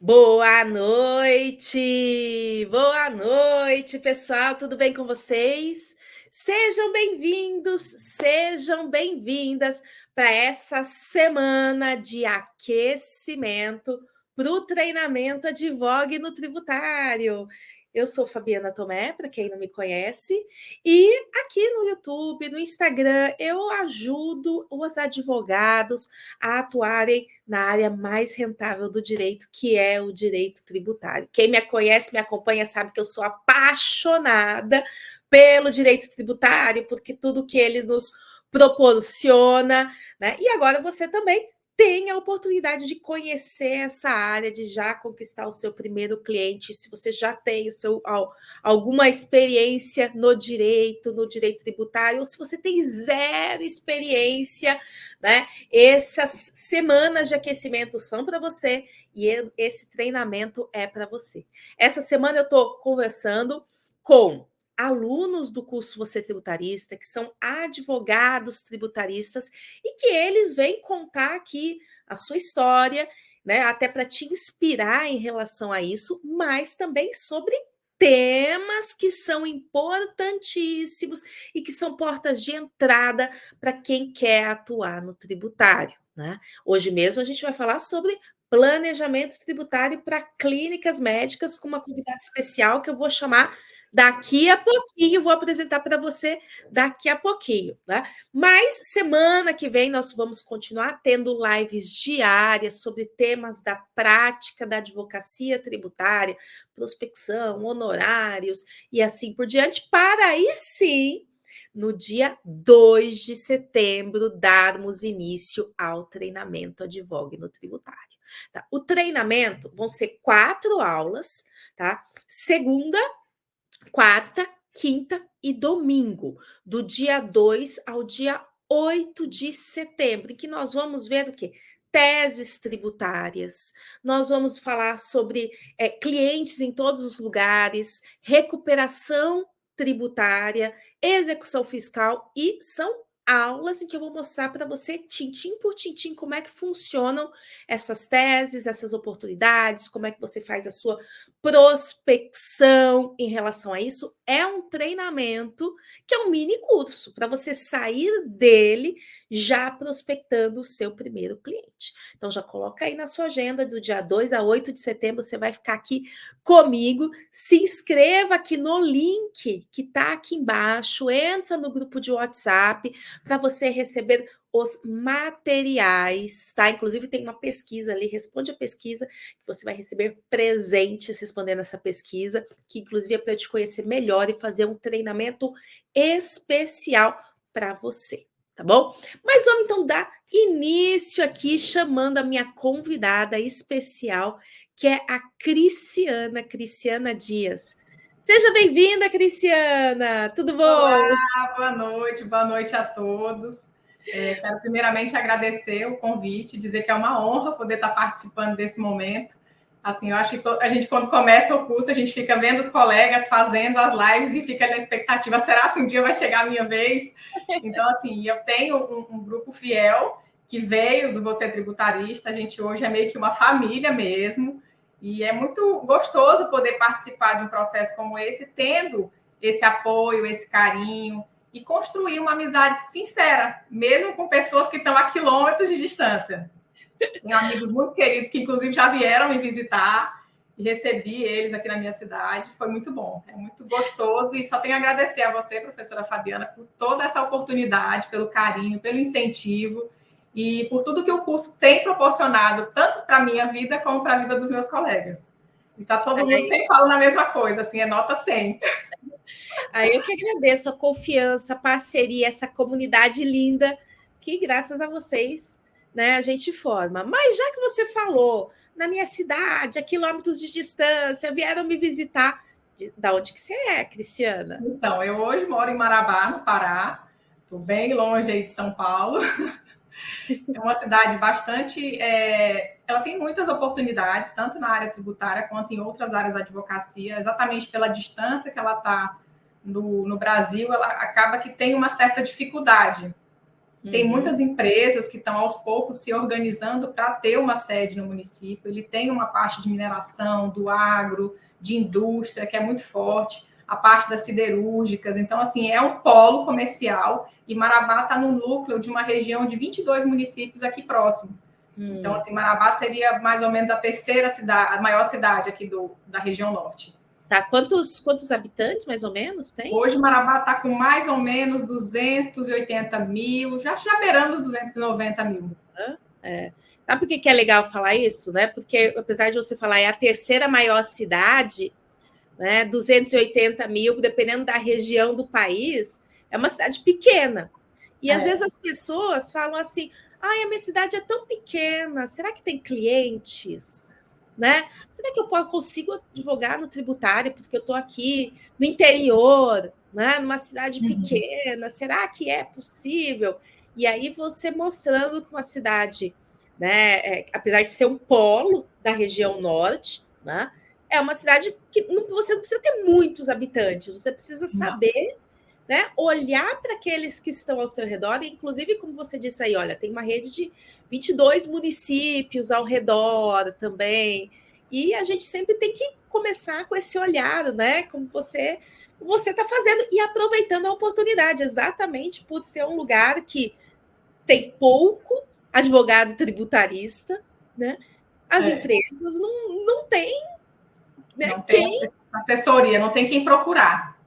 Boa noite, pessoal, tudo bem com vocês? Sejam bem-vindos, sejam bem-vindas para essa semana de aquecimento para o treinamento Advogue no Tributário. Eu sou Fabiana Tomé, para quem não me conhece, e aqui no YouTube, no Instagram, eu ajudo os advogados a atuarem na área mais rentável do direito, que é o direito tributário. Quem me conhece, me acompanha, sabe que eu sou apaixonada pelo direito tributário, porque tudo que ele nos proporciona, né? E agora você também tem a oportunidade de conhecer essa área, de já conquistar o seu primeiro cliente, se você já tem alguma experiência no direito tributário, ou se você tem zero experiência, né? Essas semanas de aquecimento são para você e esse treinamento é para você. Essa semana eu estou conversando com alunos do curso Você Tributarista, que são advogados tributaristas e que eles vêm contar aqui a sua história, né? Até para te inspirar em relação a isso, mas também sobre temas que são importantíssimos e que são portas de entrada para quem quer atuar no tributário, né? Hoje mesmo a gente vai falar sobre planejamento tributário para clínicas médicas com uma convidada especial que eu vou chamar daqui a pouquinho, vou apresentar para você daqui a pouquinho, né? Mas semana que vem nós vamos continuar tendo lives diárias sobre temas da prática da advocacia tributária, prospecção, honorários e assim por diante, para aí sim, no dia 2 de setembro, darmos início ao treinamento Advogue no Tributário. Tá? O treinamento vão ser 4 aulas, tá? Segunda, quarta, quinta e domingo, do dia 2 ao dia 8 de setembro, em que nós vamos ver o quê? Teses tributárias, nós vamos falar sobre clientes em todos os lugares, recuperação tributária, execução fiscal e são aulas em que eu vou mostrar para você, tintim por tintim, como é que funcionam essas teses, essas oportunidades, como é que você faz a sua prospecção em relação a isso. É um treinamento que é um mini curso para você sair dele já prospectando o seu primeiro cliente. Então já coloca aí na sua agenda do dia 2 a 8 de setembro, você vai ficar aqui comigo. Se inscreva aqui no link que está aqui embaixo, entra no grupo de WhatsApp para você receber os materiais, tá? Inclusive tem uma pesquisa ali, responde a pesquisa, que você vai receber presentes respondendo essa pesquisa, que inclusive é para eu te conhecer melhor e fazer um treinamento especial para você, tá bom? Mas vamos então dar início aqui chamando a minha convidada especial, que é a Cristiana Dias. Seja bem-vinda, Cristiana! Tudo bom? Olá, boa noite a todos. Quero primeiramente agradecer o convite, dizer que é uma honra poder estar participando desse momento. Assim, eu acho que a gente, quando começa o curso, a gente fica vendo os colegas fazendo as lives e fica na expectativa, será que um dia vai chegar a minha vez? Então, assim, eu tenho um grupo fiel que veio do Você Tributarista, a gente hoje é meio que uma família mesmo, e é muito gostoso poder participar de um processo como esse, tendo esse apoio, esse carinho e construir uma amizade sincera, mesmo com pessoas que estão a quilômetros de distância. Tenho amigos muito queridos que, inclusive, já vieram me visitar e recebi eles aqui na minha cidade. Foi muito bom, é muito gostoso e só tenho a agradecer a você, professora Fabiana, por toda essa oportunidade, pelo carinho, pelo incentivo e por tudo que o curso tem proporcionado, tanto para a minha vida como para a vida dos meus colegas. E está todo mundo sempre falando a mesma coisa, assim, é nota 100. Aí eu que agradeço a confiança, a parceria, essa comunidade linda que, graças a vocês, né, a gente forma. Mas já que você falou, na minha cidade, a quilômetros de distância, vieram me visitar. Da onde que você é, Cristiana? Então, eu hoje moro em Marabá, no Pará. Estou bem longe aí de São Paulo. É uma cidade bastante... ela tem muitas oportunidades, tanto na área tributária quanto em outras áreas da advocacia. Exatamente pela distância que ela está no Brasil, ela acaba que tem uma certa dificuldade Tem muitas empresas que estão aos poucos se organizando para ter uma sede no município. Ele tem uma parte de mineração, do agro, de indústria, que é muito forte, a parte das siderúrgicas. Então, assim, é um polo comercial e Marabá está no núcleo de uma região de 22 municípios aqui próximo. Então, assim, Marabá seria mais ou menos a terceira cidade, a maior cidade aqui da região norte. Tá, quantos habitantes, mais ou menos, tem? Hoje, Marabá está com mais ou menos 280 mil, já beirando os 290 mil. Sabe por que é legal falar isso, né? Porque, apesar de você falar, é a terceira maior cidade, né? 280 mil, dependendo da região do país, é uma cidade pequena. E às vezes as pessoas falam assim: ai, a minha cidade é tão pequena, será que tem clientes? Né? Será que eu consigo advogar no tributário porque eu estou aqui no interior, né? Numa cidade pequena? Será que é possível? E aí você mostrando que uma cidade, né, apesar de ser um polo da região norte, né, é uma cidade que você não precisa ter muitos habitantes, você precisa saber, né, olhar para aqueles que estão ao seu redor, e inclusive, como você disse aí, olha, tem uma rede de 22 municípios ao redor também, e a gente sempre tem que começar com esse olhar, né, como você está fazendo, e aproveitando a oportunidade, exatamente por ser um lugar que tem pouco advogado tributarista, né, as empresas não têm, né, não tem assessoria, não tem quem procurar.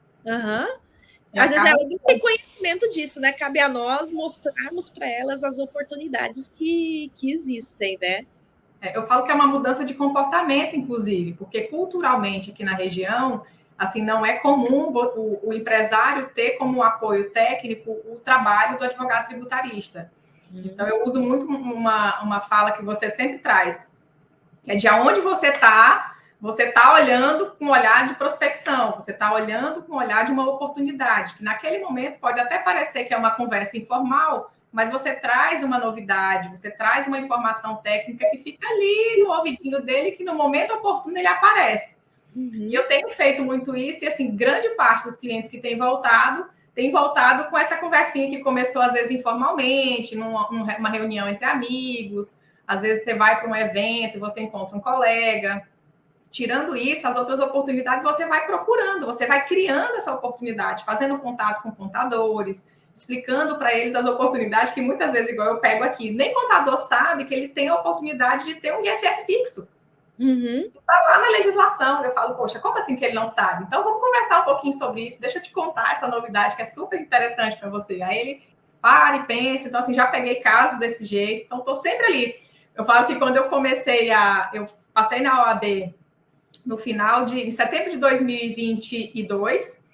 Às vezes elas não têm conhecimento disso, né? Cabe a nós mostrarmos para elas as oportunidades que existem, né? Eu falo que é uma mudança de comportamento, inclusive, porque culturalmente aqui na região, assim, não é comum o empresário ter como apoio técnico o trabalho do advogado tributarista. Então, eu uso muito uma fala que você sempre traz, que é de onde você está olhando com um olhar de prospecção, você está olhando com um olhar de uma oportunidade, que naquele momento pode até parecer que é uma conversa informal, mas você traz uma novidade, você traz uma informação técnica que fica ali no ouvidinho dele, que no momento oportuno ele aparece. E eu tenho feito muito isso, e assim, grande parte dos clientes que têm voltado com essa conversinha que começou, às vezes, informalmente, numa reunião entre amigos, às vezes você vai para um evento e você encontra um colega. Tirando isso, as outras oportunidades você vai procurando, você vai criando essa oportunidade, fazendo contato com contadores, explicando para eles as oportunidades que muitas vezes, igual eu pego aqui, nem contador sabe que ele tem a oportunidade de ter um ISS fixo. Está lá na legislação. Eu falo, poxa, como assim que ele não sabe? Então, vamos conversar um pouquinho sobre isso. Deixa eu te contar essa novidade que é super interessante para você. Aí ele para e pensa. Então, assim, já peguei casos desse jeito. Então, estou sempre ali. Eu falo que quando eu eu passei na OAB no final em setembro de 2022,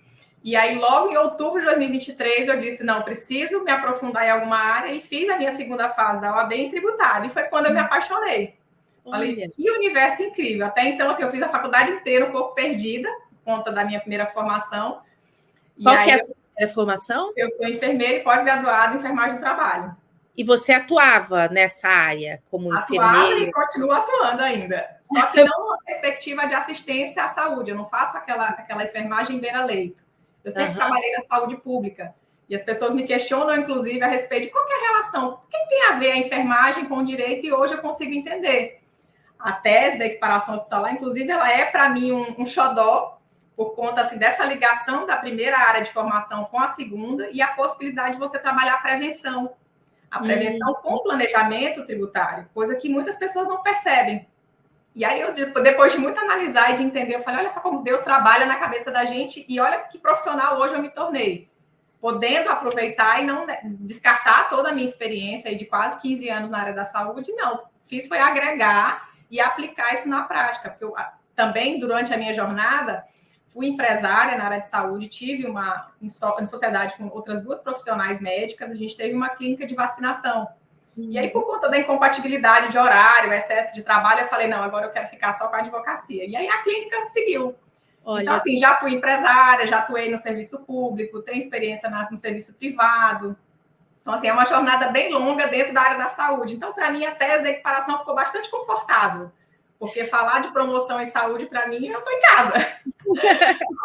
e aí logo em outubro de 2023 eu disse, não, preciso me aprofundar em alguma área, e fiz a minha segunda fase da OAB em tributário, e foi quando eu me apaixonei. Falei, que universo incrível. Até então, assim, eu fiz a faculdade inteira um pouco perdida, por conta da minha primeira formação. Qual que é a sua formação? Eu sou enfermeira e pós-graduada em enfermagem do trabalho. E você atuava nessa área como enfermeira? Atuava e continuo atuando ainda. Só que não uma perspectiva de assistência à saúde. Eu não faço aquela enfermagem beira-leito. Eu sempre trabalhei na saúde pública. E as pessoas me questionam, inclusive, a respeito de qual que é a relação. O que tem a ver a enfermagem com o direito? E hoje eu consigo entender. A tese da equiparação hospitalar, inclusive, ela é, para mim, um xodó, por conta assim, dessa ligação da primeira área de formação com a segunda e a possibilidade de você trabalhar a prevenção. A prevenção com planejamento tributário, coisa que muitas pessoas não percebem. E aí, depois de muito analisar e de entender, eu falei, olha só como Deus trabalha na cabeça da gente e olha que profissional hoje eu me tornei. Podendo aproveitar e não descartar toda a minha experiência aí de quase 15 anos na área da saúde, não. Fiz foi agregar e aplicar isso na prática, porque eu também, durante a minha jornada, fui empresária na área de saúde, tive em sociedade com outras duas profissionais médicas, a gente teve uma clínica de vacinação. E aí, por conta da incompatibilidade de horário, excesso de trabalho, eu falei, não, agora eu quero ficar só com a advocacia. E aí a clínica seguiu. Olha, então, assim, já fui empresária, já atuei no serviço público, tenho experiência no serviço privado. Então, assim, é uma jornada bem longa dentro da área da saúde. Então, para mim, a tese da equiparação ficou bastante confortável, Porque falar de promoção em saúde, para mim, eu estou em casa.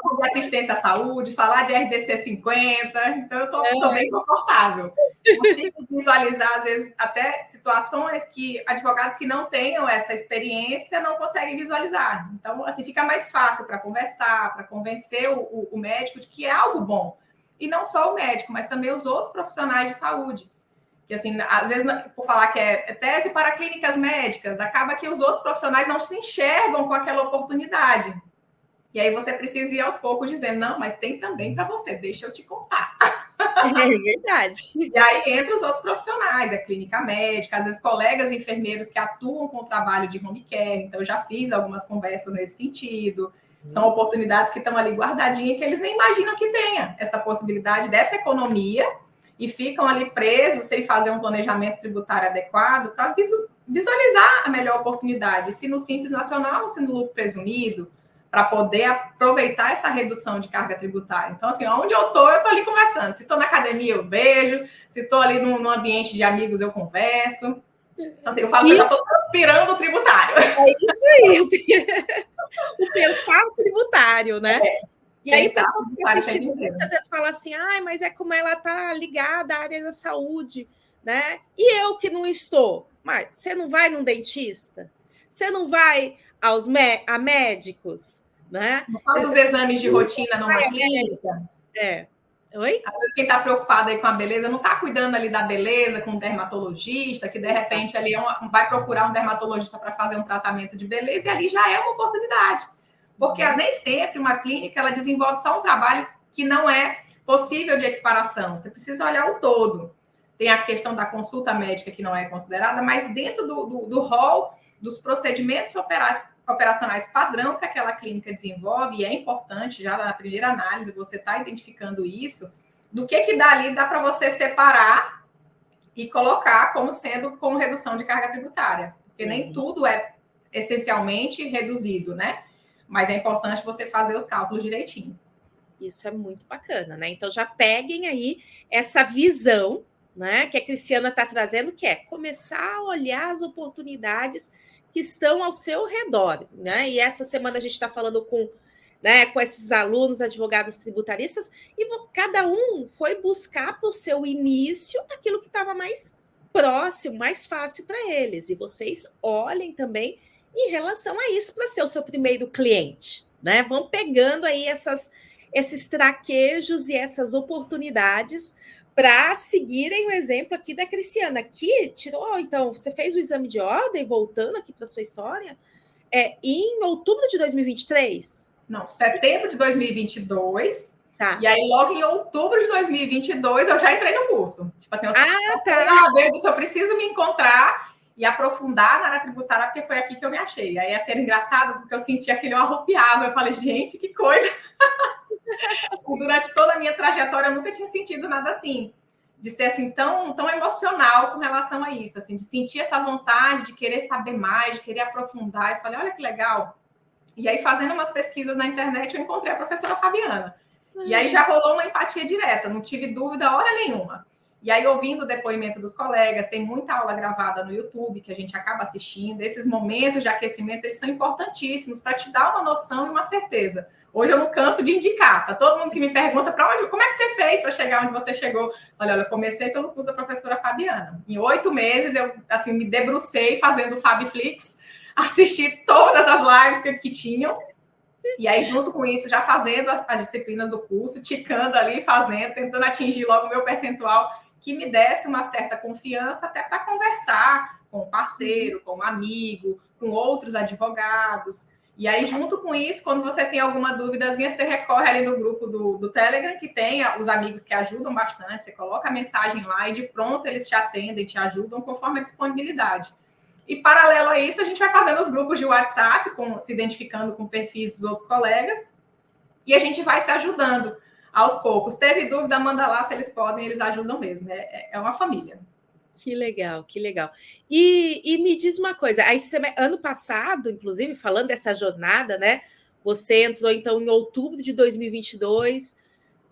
Falar de assistência à saúde, falar de RDC 50, então eu estou bem confortável. Consigo visualizar, às vezes, até situações que advogados que não tenham essa experiência não conseguem visualizar. Então, assim, fica mais fácil para conversar, para convencer o médico de que é algo bom. E não só o médico, mas também os outros profissionais de saúde. Que, assim, às vezes, por falar que é tese para clínicas médicas, acaba que os outros profissionais não se enxergam com aquela oportunidade. E aí você precisa ir aos poucos dizendo, não, mas tem também para você, deixa eu te contar. É verdade. E aí entra os outros profissionais, a clínica médica, às vezes colegas enfermeiros que atuam com o trabalho de home care, então eu já fiz algumas conversas nesse sentido. São oportunidades que estão ali guardadinhas, que eles nem imaginam que tenha essa possibilidade dessa economia, e ficam ali presos sem fazer um planejamento tributário adequado para visualizar a melhor oportunidade, se no Simples Nacional ou se no lucro presumido, para poder aproveitar essa redução de carga tributária. Então, assim, onde eu estou ali conversando. Se estou na academia, eu vejo. Se estou ali num ambiente de amigos, eu converso. Então, assim, eu falo que eu já estou transpirando o tributário. É isso aí. O pensar tributário, né? E aí, pessoal, muitas vezes fala assim, mas é como ela está ligada à área da saúde, né? E eu que não estou? Mas você não vai num dentista? Você não vai a médicos, né? Não faz os exames de rotina numa clínica? Oi? Às vezes quem está preocupado aí com a beleza não está cuidando ali da beleza com um dermatologista, que de repente ali vai procurar um dermatologista para fazer um tratamento de beleza, e ali já é uma oportunidade. Porque nem sempre uma clínica ela desenvolve só um trabalho que não é possível de equiparação. Você precisa olhar o todo. Tem a questão da consulta médica que não é considerada, mas dentro do rol dos procedimentos operacionais padrão que aquela clínica desenvolve, e é importante, já na primeira análise, você está identificando isso, do que dá ali, dá para você separar e colocar como sendo com redução de carga tributária. Porque nem tudo é essencialmente reduzido, né? Mas é importante você fazer os cálculos direitinho. Isso é muito bacana, né? Então já peguem aí essa visão, né, que a Cristiana está trazendo, que é começar a olhar as oportunidades que estão ao seu redor, né? E essa semana a gente está falando com esses alunos, advogados tributaristas, e cada um foi buscar para o seu início aquilo que estava mais próximo, mais fácil para eles. E vocês olhem também em relação a isso para ser o seu primeiro cliente, né? Vão pegando aí esses traquejos e essas oportunidades para seguirem o exemplo aqui da Cristiana, que tirou, então, você fez o exame de ordem, voltando aqui para a sua história, em outubro de 2023? Não, setembro de 2022. Tá. E aí, logo em outubro de 2022, eu já entrei no curso. Tipo assim, eu preciso me encontrar e aprofundar na área tributária, porque foi aqui que eu me achei. Aí ia ser engraçado, porque eu senti aquele arrupiado. Eu falei, gente, que coisa! Durante toda a minha trajetória, eu nunca tinha sentido nada assim, de ser assim tão emocional com relação a isso, assim, de sentir essa vontade de querer saber mais, de querer aprofundar. E falei, olha que legal. E aí, fazendo umas pesquisas na internet, eu encontrei a professora Fabiana. E aí já rolou uma empatia direta, não tive dúvida hora nenhuma. E aí, ouvindo o depoimento dos colegas, tem muita aula gravada no YouTube que a gente acaba assistindo. Esses momentos de aquecimento, eles são importantíssimos para te dar uma noção e uma certeza. Hoje eu não canso de indicar. Tá todo mundo que me pergunta como é que você fez para chegar onde você chegou? Olha, eu comecei pelo curso da professora Fabiana. Em 8 meses, eu assim, me debrucei fazendo o Fabflix, assisti todas as lives que tinham. E aí, junto com isso, já fazendo as disciplinas do curso, ticando ali, tentando atingir logo o meu percentual, que me desse uma certa confiança até para conversar com o parceiro, com o amigo, com outros advogados. E aí, junto com isso, quando você tem alguma duvidazinha, você recorre ali no grupo do Telegram, que tem os amigos que ajudam bastante. Você coloca a mensagem lá e de pronto eles te atendem, te ajudam conforme a disponibilidade. E, paralelo a isso, a gente vai fazendo os grupos de WhatsApp, se identificando com perfis dos outros colegas, e a gente vai se ajudando aos poucos. Teve dúvida, manda lá se eles podem, eles ajudam mesmo. É uma família. Que legal, que legal. E me diz uma coisa, aí ano passado, inclusive, falando dessa jornada, né? Você entrou, então, em outubro de 2022,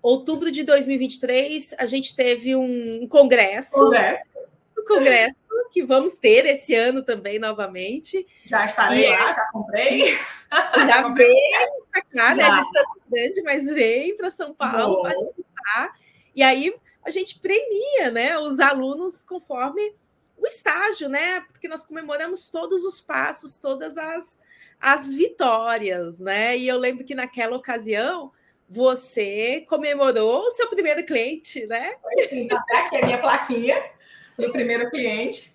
outubro de 2023, a gente teve um congresso que vamos ter esse ano também novamente. Já estarei lá, já comprei. Já vem para cá, né? Já. Distância grande, mas vem para São Paulo participar. E aí a gente premia, né, os alunos conforme o estágio, né? Porque nós comemoramos todos os passos, todas as vitórias, né? E eu lembro que naquela ocasião você comemorou o seu primeiro cliente, né? Sim, tá até aqui a minha plaquinha do primeiro cliente.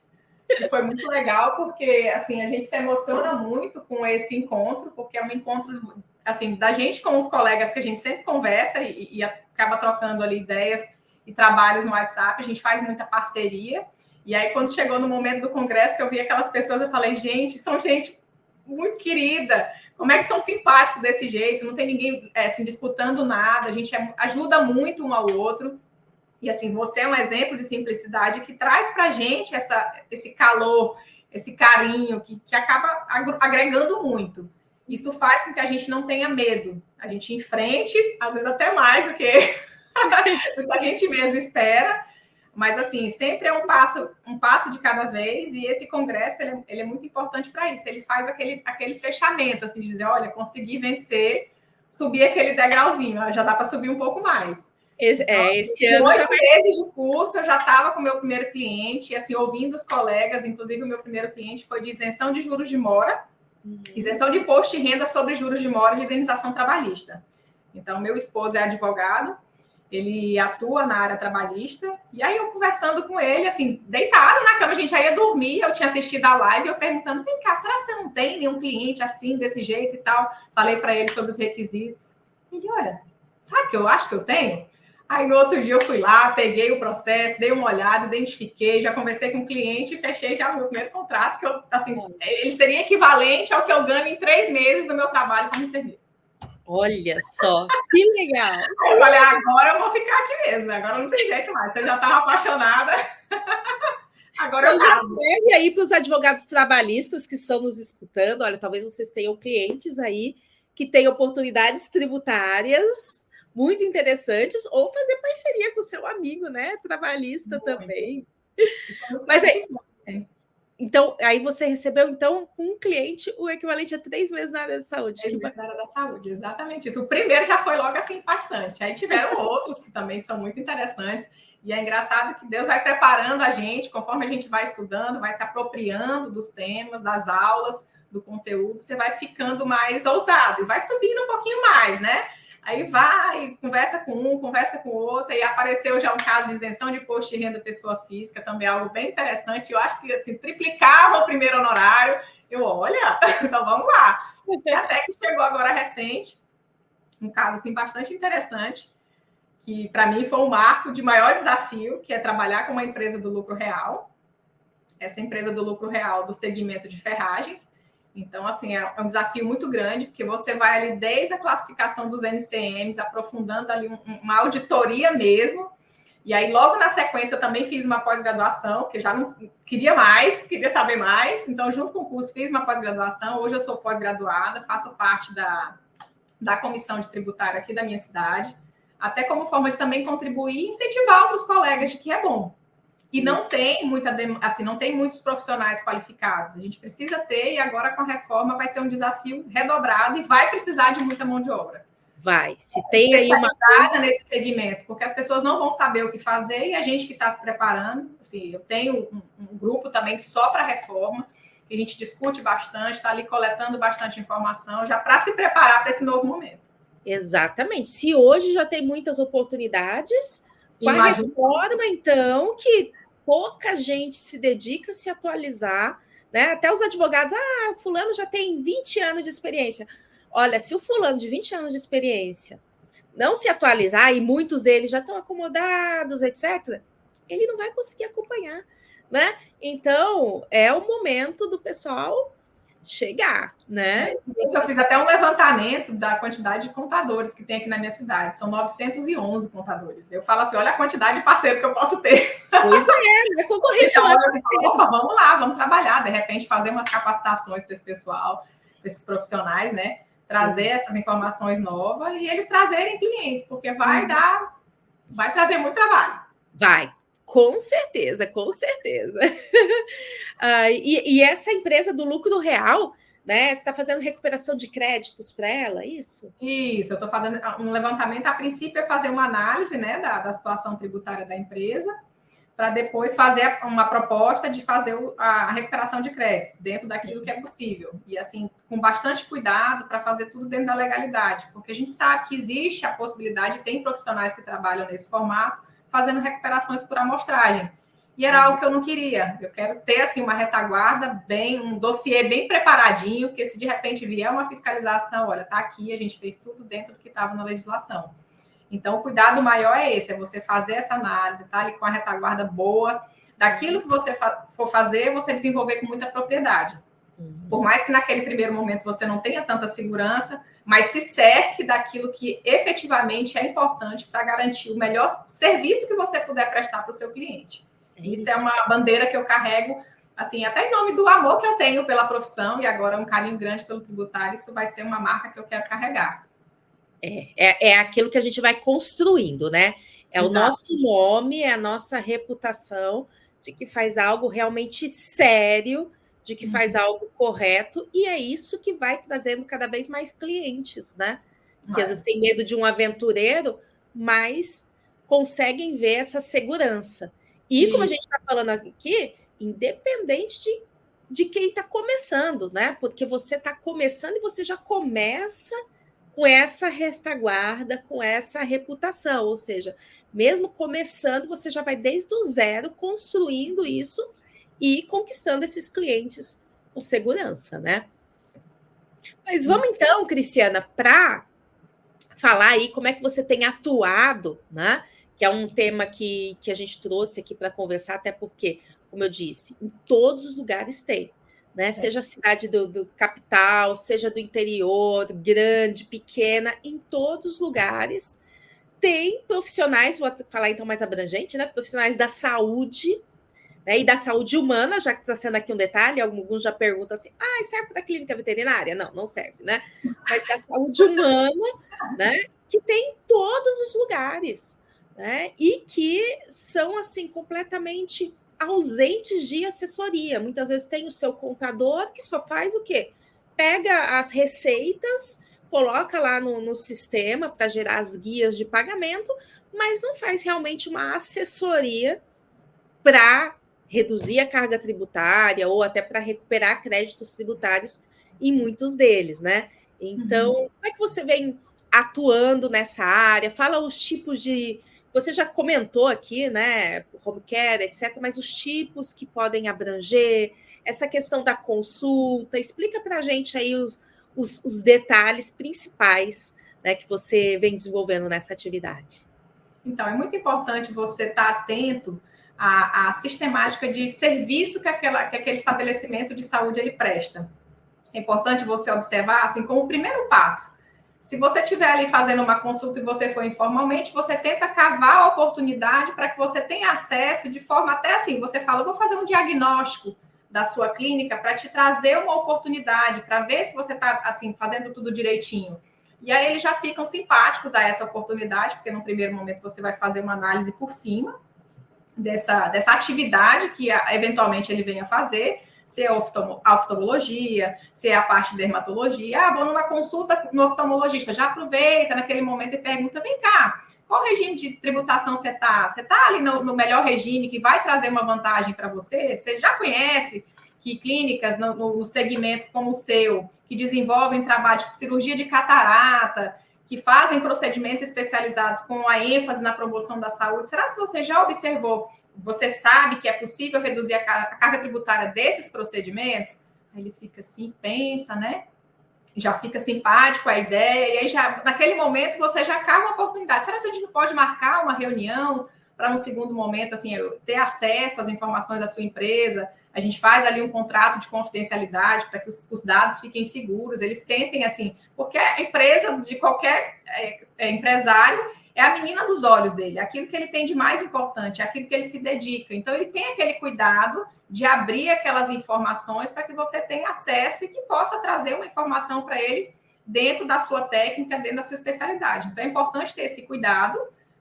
E foi muito legal, porque assim, a gente se emociona muito com esse encontro, porque é um encontro assim, da gente com os colegas que a gente sempre conversa e acaba trocando ali ideias e trabalhos no WhatsApp, a gente faz muita parceria. E aí, quando chegou no momento do congresso, que eu vi aquelas pessoas, eu falei, gente, são gente muito querida, como é que são simpáticos desse jeito, não tem ninguém se disputando nada, a gente ajuda muito um ao outro. E assim, você é um exemplo de simplicidade que traz para a gente esse calor, esse carinho, que acaba agregando muito. Isso faz com que a gente não tenha medo. A gente enfrente, às vezes até mais do que, do que a gente mesmo espera. Mas assim, sempre é um passo de cada vez, e esse congresso ele é muito importante para isso. Ele faz aquele fechamento, assim, de dizer, olha, consegui vencer, subir aquele degrauzinho, já dá para subir um pouco mais. Esse ano já 8 meses de curso, eu já estava com o meu primeiro cliente, assim, ouvindo os colegas, inclusive o meu primeiro cliente foi de isenção de juros de mora, isenção de imposto de renda sobre juros de mora e de indenização trabalhista. Então, meu esposo é advogado, ele atua na área trabalhista, e aí eu conversando com ele, assim, deitado na cama, a gente já ia dormir, eu tinha assistido a live, eu perguntando, vem cá, será que você não tem nenhum cliente assim, desse jeito e tal? Falei para ele sobre os requisitos. Ele, olha, sabe o que eu acho que eu tenho? Aí no outro dia eu fui lá, peguei o processo, dei uma olhada, identifiquei, já conversei com o cliente e fechei já o meu primeiro contrato, que eu, assim, ele seria equivalente ao que eu ganho em 3 meses do meu trabalho como enfermeira. Olha só, que legal! Aí eu falei, agora eu vou ficar aqui mesmo, agora não tem jeito mais. Se eu já estava apaixonada, agora eu já serve aí para os advogados trabalhistas que estão nos escutando. Olha, talvez vocês tenham clientes aí que têm oportunidades tributárias muito interessantes, ou fazer parceria com o seu amigo, né? Trabalhista muito também. Mas aí, então, aí você recebeu, então, um cliente, o equivalente a 3 meses na área da saúde. 3 meses na área da saúde, exatamente isso. O primeiro já foi logo assim impactante. Aí tiveram outros que também são muito interessantes. E é engraçado que Deus vai preparando a gente, conforme a gente vai estudando, vai se apropriando dos temas, das aulas, do conteúdo, você vai ficando mais ousado e vai subindo um pouquinho mais, né? Aí vai, conversa com um, conversa com o outro, e apareceu já um caso de isenção de imposto de renda pessoa física, também algo bem interessante. Eu acho que assim, triplicava o primeiro honorário. Eu, olha, então vamos lá. E até que chegou agora recente, um caso assim, bastante interessante, que para mim foi um marco de maior desafio, que é trabalhar com uma empresa do lucro real. Essa empresa do lucro real do segmento de ferragens. Então, assim, é um desafio muito grande, porque você vai ali desde a classificação dos NCMs, aprofundando ali uma auditoria mesmo. E aí, logo na sequência, eu também fiz uma pós-graduação, porque já não queria mais, queria saber mais. Então, junto com o curso, fiz uma pós-graduação. Hoje eu sou pós-graduada, faço parte da comissão de tributária aqui da minha cidade, até como forma de também contribuir e incentivar outros colegas de que é bom. E não tem assim, não tem muitos profissionais qualificados. A gente precisa ter, e agora com a reforma vai ser um desafio redobrado e vai precisar de muita mão de obra. Vai. Se tem aí uma nesse segmento, porque as pessoas não vão saber o que fazer, e a gente que está se preparando, assim, eu tenho um grupo também só para reforma, que a gente discute bastante, está ali coletando bastante informação, já para se preparar para esse novo momento. Exatamente. Se hoje já tem muitas oportunidades, com a reforma, então, que pouca gente se dedica a se atualizar, né? Até os advogados, o fulano já tem 20 anos de experiência. Olha, se o fulano de 20 anos de experiência não se atualizar, e muitos deles já estão acomodados, etc., ele não vai conseguir acompanhar, né? Então, é o momento do pessoal chegar, né? Isso, eu fiz até um levantamento da quantidade de contadores que tem aqui na minha cidade. São 911 contadores. Eu falo assim, olha a quantidade de parceiro que eu posso ter. Pois é, não é concorrente. Opa, vamos lá, vamos trabalhar. De repente, fazer umas capacitações para esse pessoal, para esses profissionais, né? Trazer essas informações novas e eles trazerem clientes, porque vai trazer muito trabalho. Vai. Com certeza, com certeza. E essa empresa do lucro real, né? Você está fazendo recuperação de créditos para ela, isso? Isso, eu estou fazendo um levantamento. A princípio, é fazer uma análise, né, da situação tributária da empresa, para depois fazer uma proposta de fazer a recuperação de créditos dentro daquilo que é possível. E, assim, com bastante cuidado para fazer tudo dentro da legalidade, porque a gente sabe que existe a possibilidade, tem profissionais que trabalham nesse formato, fazendo recuperações por amostragem. E era algo que eu não queria. Eu quero ter, assim, uma retaguarda, um dossiê bem preparadinho, que se de repente vier uma fiscalização, olha, está aqui, a gente fez tudo dentro do que estava na legislação. Então, o cuidado maior é esse, é você fazer essa análise, tá ali com a retaguarda boa, daquilo que você for fazer, você desenvolver com muita propriedade. Por mais que naquele primeiro momento você não tenha tanta segurança, mas se cerque daquilo que efetivamente é importante para garantir o melhor serviço que você puder prestar para o seu cliente. Isso é uma bandeira que eu carrego, assim, até em nome do amor que eu tenho pela profissão e agora um carinho grande pelo tributário, isso vai ser uma marca que eu quero carregar. É aquilo que a gente vai construindo, né? É Exato. O nosso nome, é a nossa reputação de que faz algo realmente sério, de que faz algo correto, e é isso que vai trazendo cada vez mais clientes, né? Que às vezes tem medo de um aventureiro, mas conseguem ver essa segurança. E como a gente está falando aqui, independente de quem está começando, né? Porque você está começando e você já começa com essa retaguarda, com essa reputação, ou seja, mesmo começando, você já vai desde o zero construindo isso e conquistando esses clientes com segurança, né? Mas vamos então, Cristiana, para falar aí como é que você tem atuado, né? Que é um tema que a gente trouxe aqui para conversar, até porque, como eu disse, em todos os lugares tem. Né? Seja a cidade do capital, seja do interior, grande, pequena, em todos os lugares tem profissionais, vou falar então mais abrangente, né? Profissionais da saúde, né? E da saúde humana, já que está sendo aqui um detalhe, alguns já perguntam assim: serve para clínica veterinária? Não, não serve, né? Mas da saúde humana, né? Que tem em todos os lugares, né? E que são assim completamente ausentes de assessoria. Muitas vezes tem o seu contador que só faz o quê? Pega as receitas, coloca lá no sistema para gerar as guias de pagamento, mas não faz realmente uma assessoria para reduzir a carga tributária ou até para recuperar créditos tributários em muitos deles, né? Então, como é que você vem atuando nessa área? Fala os tipos de... Você já comentou aqui, né? Home care, etc., mas os tipos que podem abranger, essa questão da consulta, explica para a gente aí os detalhes principais, né, que você vem desenvolvendo nessa atividade. Então, é muito importante você estar atento à sistemática de serviço que aquele estabelecimento de saúde ele presta. É importante você observar, assim, como o primeiro passo. Se você estiver ali fazendo uma consulta e você for informalmente, você tenta cavar a oportunidade para que você tenha acesso de forma até assim, você fala, vou fazer um diagnóstico da sua clínica para te trazer uma oportunidade, para ver se você está, assim, fazendo tudo direitinho. E aí eles já ficam simpáticos a essa oportunidade, porque no primeiro momento você vai fazer uma análise por cima dessa atividade que eventualmente ele venha fazer, se é oftalmologia, se é a parte de dermatologia. Vou numa consulta no oftalmologista, já aproveita naquele momento e pergunta, vem cá, qual regime de tributação você está? Você está ali no melhor regime que vai trazer uma vantagem para você? Você já conhece que clínicas no segmento como o seu, que desenvolvem trabalho de cirurgia de catarata, que fazem procedimentos especializados com a ênfase na promoção da saúde, será que você já observou, você sabe que é possível reduzir a carga tributária desses procedimentos? Aí ele fica assim, pensa, né? Já fica simpático a ideia, e aí já, naquele momento você já cava uma oportunidade. Será que a gente não pode marcar uma reunião para, no segundo momento, assim, ter acesso às informações da sua empresa? A gente faz ali um contrato de confidencialidade para que os dados fiquem seguros, eles sentem assim, porque a empresa de qualquer empresário é a menina dos olhos dele, aquilo que ele tem de mais importante, aquilo que ele se dedica. Então, ele tem aquele cuidado de abrir aquelas informações para que você tenha acesso e que possa trazer uma informação para ele dentro da sua técnica, dentro da sua especialidade. Então, é importante ter esse cuidado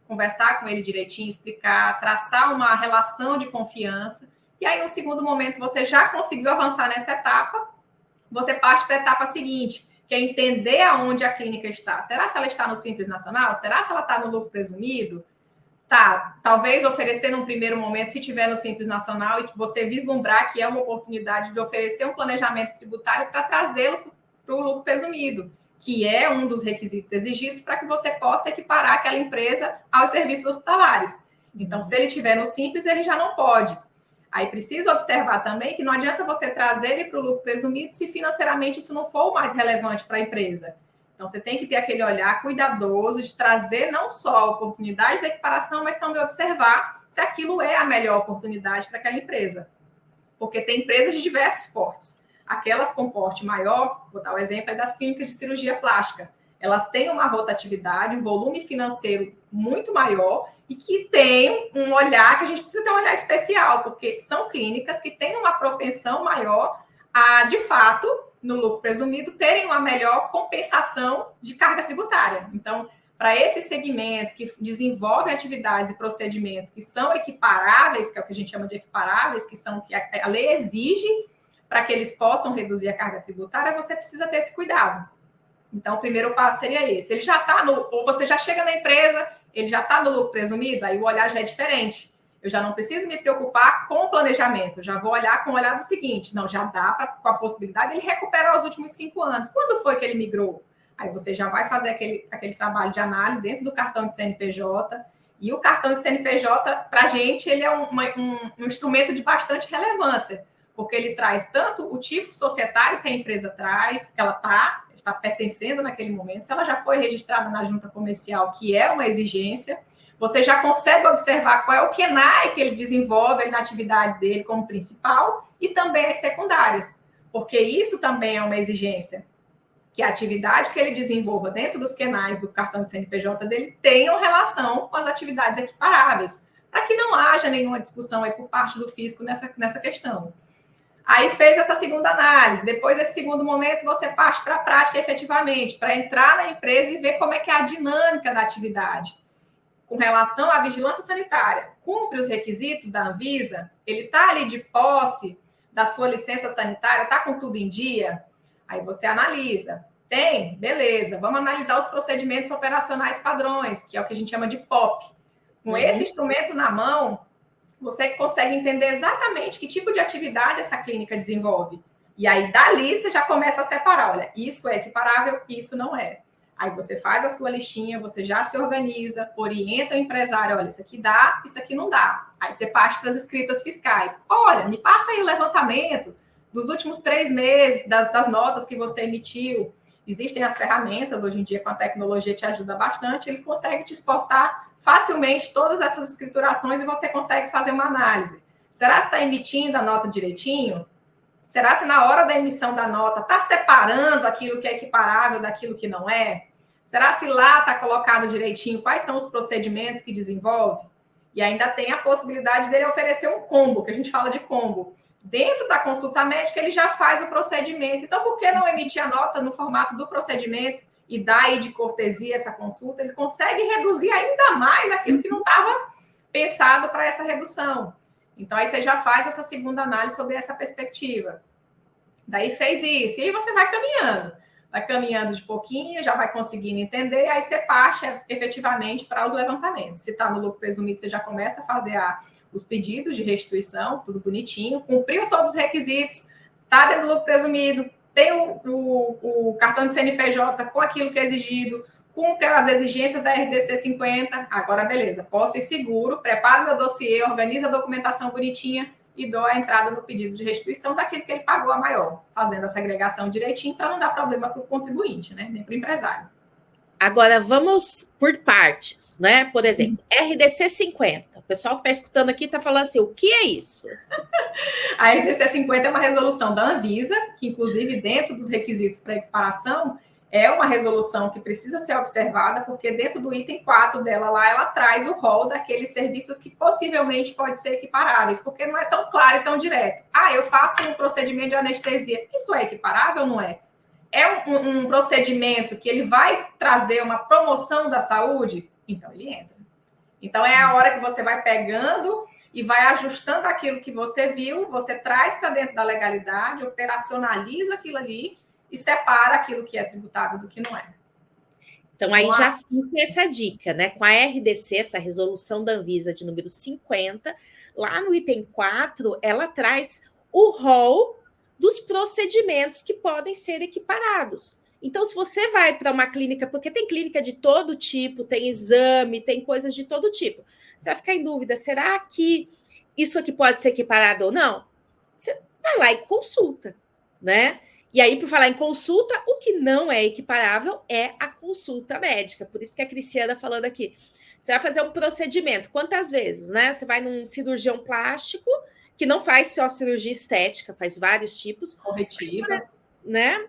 conversar com ele direitinho, explicar, traçar uma relação de confiança. E aí, no segundo momento, você já conseguiu avançar nessa etapa, você parte para a etapa seguinte, que é entender aonde a clínica está. Será se ela está no Simples Nacional? Será se ela está no lucro presumido? Tá, talvez oferecer num primeiro momento, se tiver no Simples Nacional, e você vislumbrar que é uma oportunidade de oferecer um planejamento tributário para trazê-lo para o lucro presumido, que é um dos requisitos exigidos para que você possa equiparar aquela empresa aos serviços hospitalares. Então, se ele tiver no Simples, ele já não pode. Aí precisa observar também que não adianta você trazer ele para o lucro presumido se financeiramente isso não for o mais relevante para a empresa. Então, você tem que ter aquele olhar cuidadoso de trazer não só a oportunidade da equiparação, mas também observar se aquilo é a melhor oportunidade para aquela empresa. Porque tem empresas de diversos portes. Aquelas com porte maior, vou dar o exemplo das clínicas de cirurgia plástica. Elas têm uma rotatividade, um volume financeiro muito maior e que tem um olhar que a gente precisa ter um olhar especial, porque são clínicas que têm uma propensão maior a, de fato, no lucro presumido, terem uma melhor compensação de carga tributária. Então, para esses segmentos que desenvolvem atividades e procedimentos que são equiparáveis, que é o que a gente chama de equiparáveis, que são que a lei exige para que eles possam reduzir a carga tributária, você precisa ter esse cuidado. Então, o primeiro passo seria esse. Ele já está no... Ou você já chega na empresa, ele já está no lucro presumido, aí o olhar já é diferente. Eu já não preciso me preocupar com o planejamento, já vou olhar com o olhar do seguinte, não, já dá com a possibilidade de ele recuperar os últimos 5 anos. Quando foi que ele migrou? Aí você já vai fazer aquele trabalho de análise dentro do cartão de CNPJ, e o cartão de CNPJ, para a gente, ele é um instrumento de bastante relevância, porque ele traz tanto o tipo societário que a empresa traz, que ela está pertencendo naquele momento, se ela já foi registrada na junta comercial, que é uma exigência, você já consegue observar qual é o KENAI que ele desenvolve na atividade dele como principal e também as secundárias, porque isso também é uma exigência, que a atividade que ele desenvolva dentro dos KENAIs do cartão de CNPJ dele tenham relação com as atividades equiparáveis, para que não haja nenhuma discussão aí por parte do fisco nessa questão. Aí fez essa segunda análise, depois desse segundo momento você parte para a prática efetivamente, para entrar na empresa e ver como é que é a dinâmica da atividade. Com relação à vigilância sanitária, cumpre os requisitos da Anvisa? Ele está ali de posse da sua licença sanitária? Está com tudo em dia? Aí você analisa. Tem? Beleza. Vamos analisar os procedimentos operacionais padrões, que é o que a gente chama de POP. Com esse instrumento na mão, você consegue entender exatamente que tipo de atividade essa clínica desenvolve. E aí, dali, você já começa a separar. Olha, isso é equiparável, isso não é. Aí você faz a sua listinha, você já se organiza, orienta o empresário, olha, isso aqui dá, isso aqui não dá. Aí você parte para as escritas fiscais. Olha, me passa aí o levantamento dos últimos 3 meses, das notas que você emitiu. Existem as ferramentas, hoje em dia com a tecnologia te ajuda bastante, ele consegue te exportar facilmente todas essas escriturações e você consegue fazer uma análise. Será que está emitindo a nota direitinho? Será se na hora da emissão da nota está separando aquilo que é equiparável daquilo que não é? Será se lá está colocado direitinho quais são os procedimentos que desenvolve? E ainda tem a possibilidade dele oferecer um combo, que a gente fala de combo. Dentro da consulta médica, ele já faz o procedimento. Então, por que não emitir a nota no formato do procedimento e dar aí de cortesia essa consulta? Ele consegue reduzir ainda mais aquilo que não estava pensado para essa redução. Então, aí você já faz essa segunda análise sobre essa perspectiva. Daí fez isso. E aí você vai caminhando de pouquinho, já vai conseguindo entender, aí você parte efetivamente para os levantamentos. Se está no lucro presumido, você já começa a fazer os pedidos de restituição, tudo bonitinho, cumpriu todos os requisitos, está dentro do lucro presumido, tem o cartão de CNPJ com aquilo que é exigido, cumpre as exigências da RDC 50, agora beleza, posse e seguro, preparo meu dossiê, organiza a documentação bonitinha e dou a entrada no pedido de restituição daquilo que ele pagou a maior, fazendo essa agregação direitinho para não dar problema para o contribuinte, né? Nem para o empresário. Agora, vamos por partes, né? Por exemplo, RDC 50. O pessoal que está escutando aqui está falando assim, o que é isso? A RDC 50 é uma resolução da Anvisa, que inclusive dentro dos requisitos para equiparação, é uma resolução que precisa ser observada, porque dentro do item 4 dela lá, ela traz o rol daqueles serviços que possivelmente podem ser equiparáveis, porque não é tão claro e tão direto. Eu faço um procedimento de anestesia. Isso é equiparável ou não é? É um procedimento que ele vai trazer uma promoção da saúde? Então, ele entra. Então, é a hora que você vai pegando e vai ajustando aquilo que você viu, você traz para dentro da legalidade, operacionaliza aquilo ali e separa aquilo que é tributável do que não é. Então, aí já fica essa dica, né? Com a RDC, essa resolução da Anvisa de número 50, lá no item 4, ela traz o rol dos procedimentos que podem ser equiparados. Então, se você vai para uma clínica, porque tem clínica de todo tipo, tem exame, tem coisas de todo tipo, você vai ficar em dúvida: será que isso aqui pode ser equiparado ou não? Você vai lá e consulta, né? E aí, por falar em consulta, o que não é equiparável é a consulta médica. Por isso que a Cristiana falando aqui. Você vai fazer um procedimento, quantas vezes, né? Você vai num cirurgião plástico, que não faz só cirurgia estética, faz vários tipos. Corretiva. Né?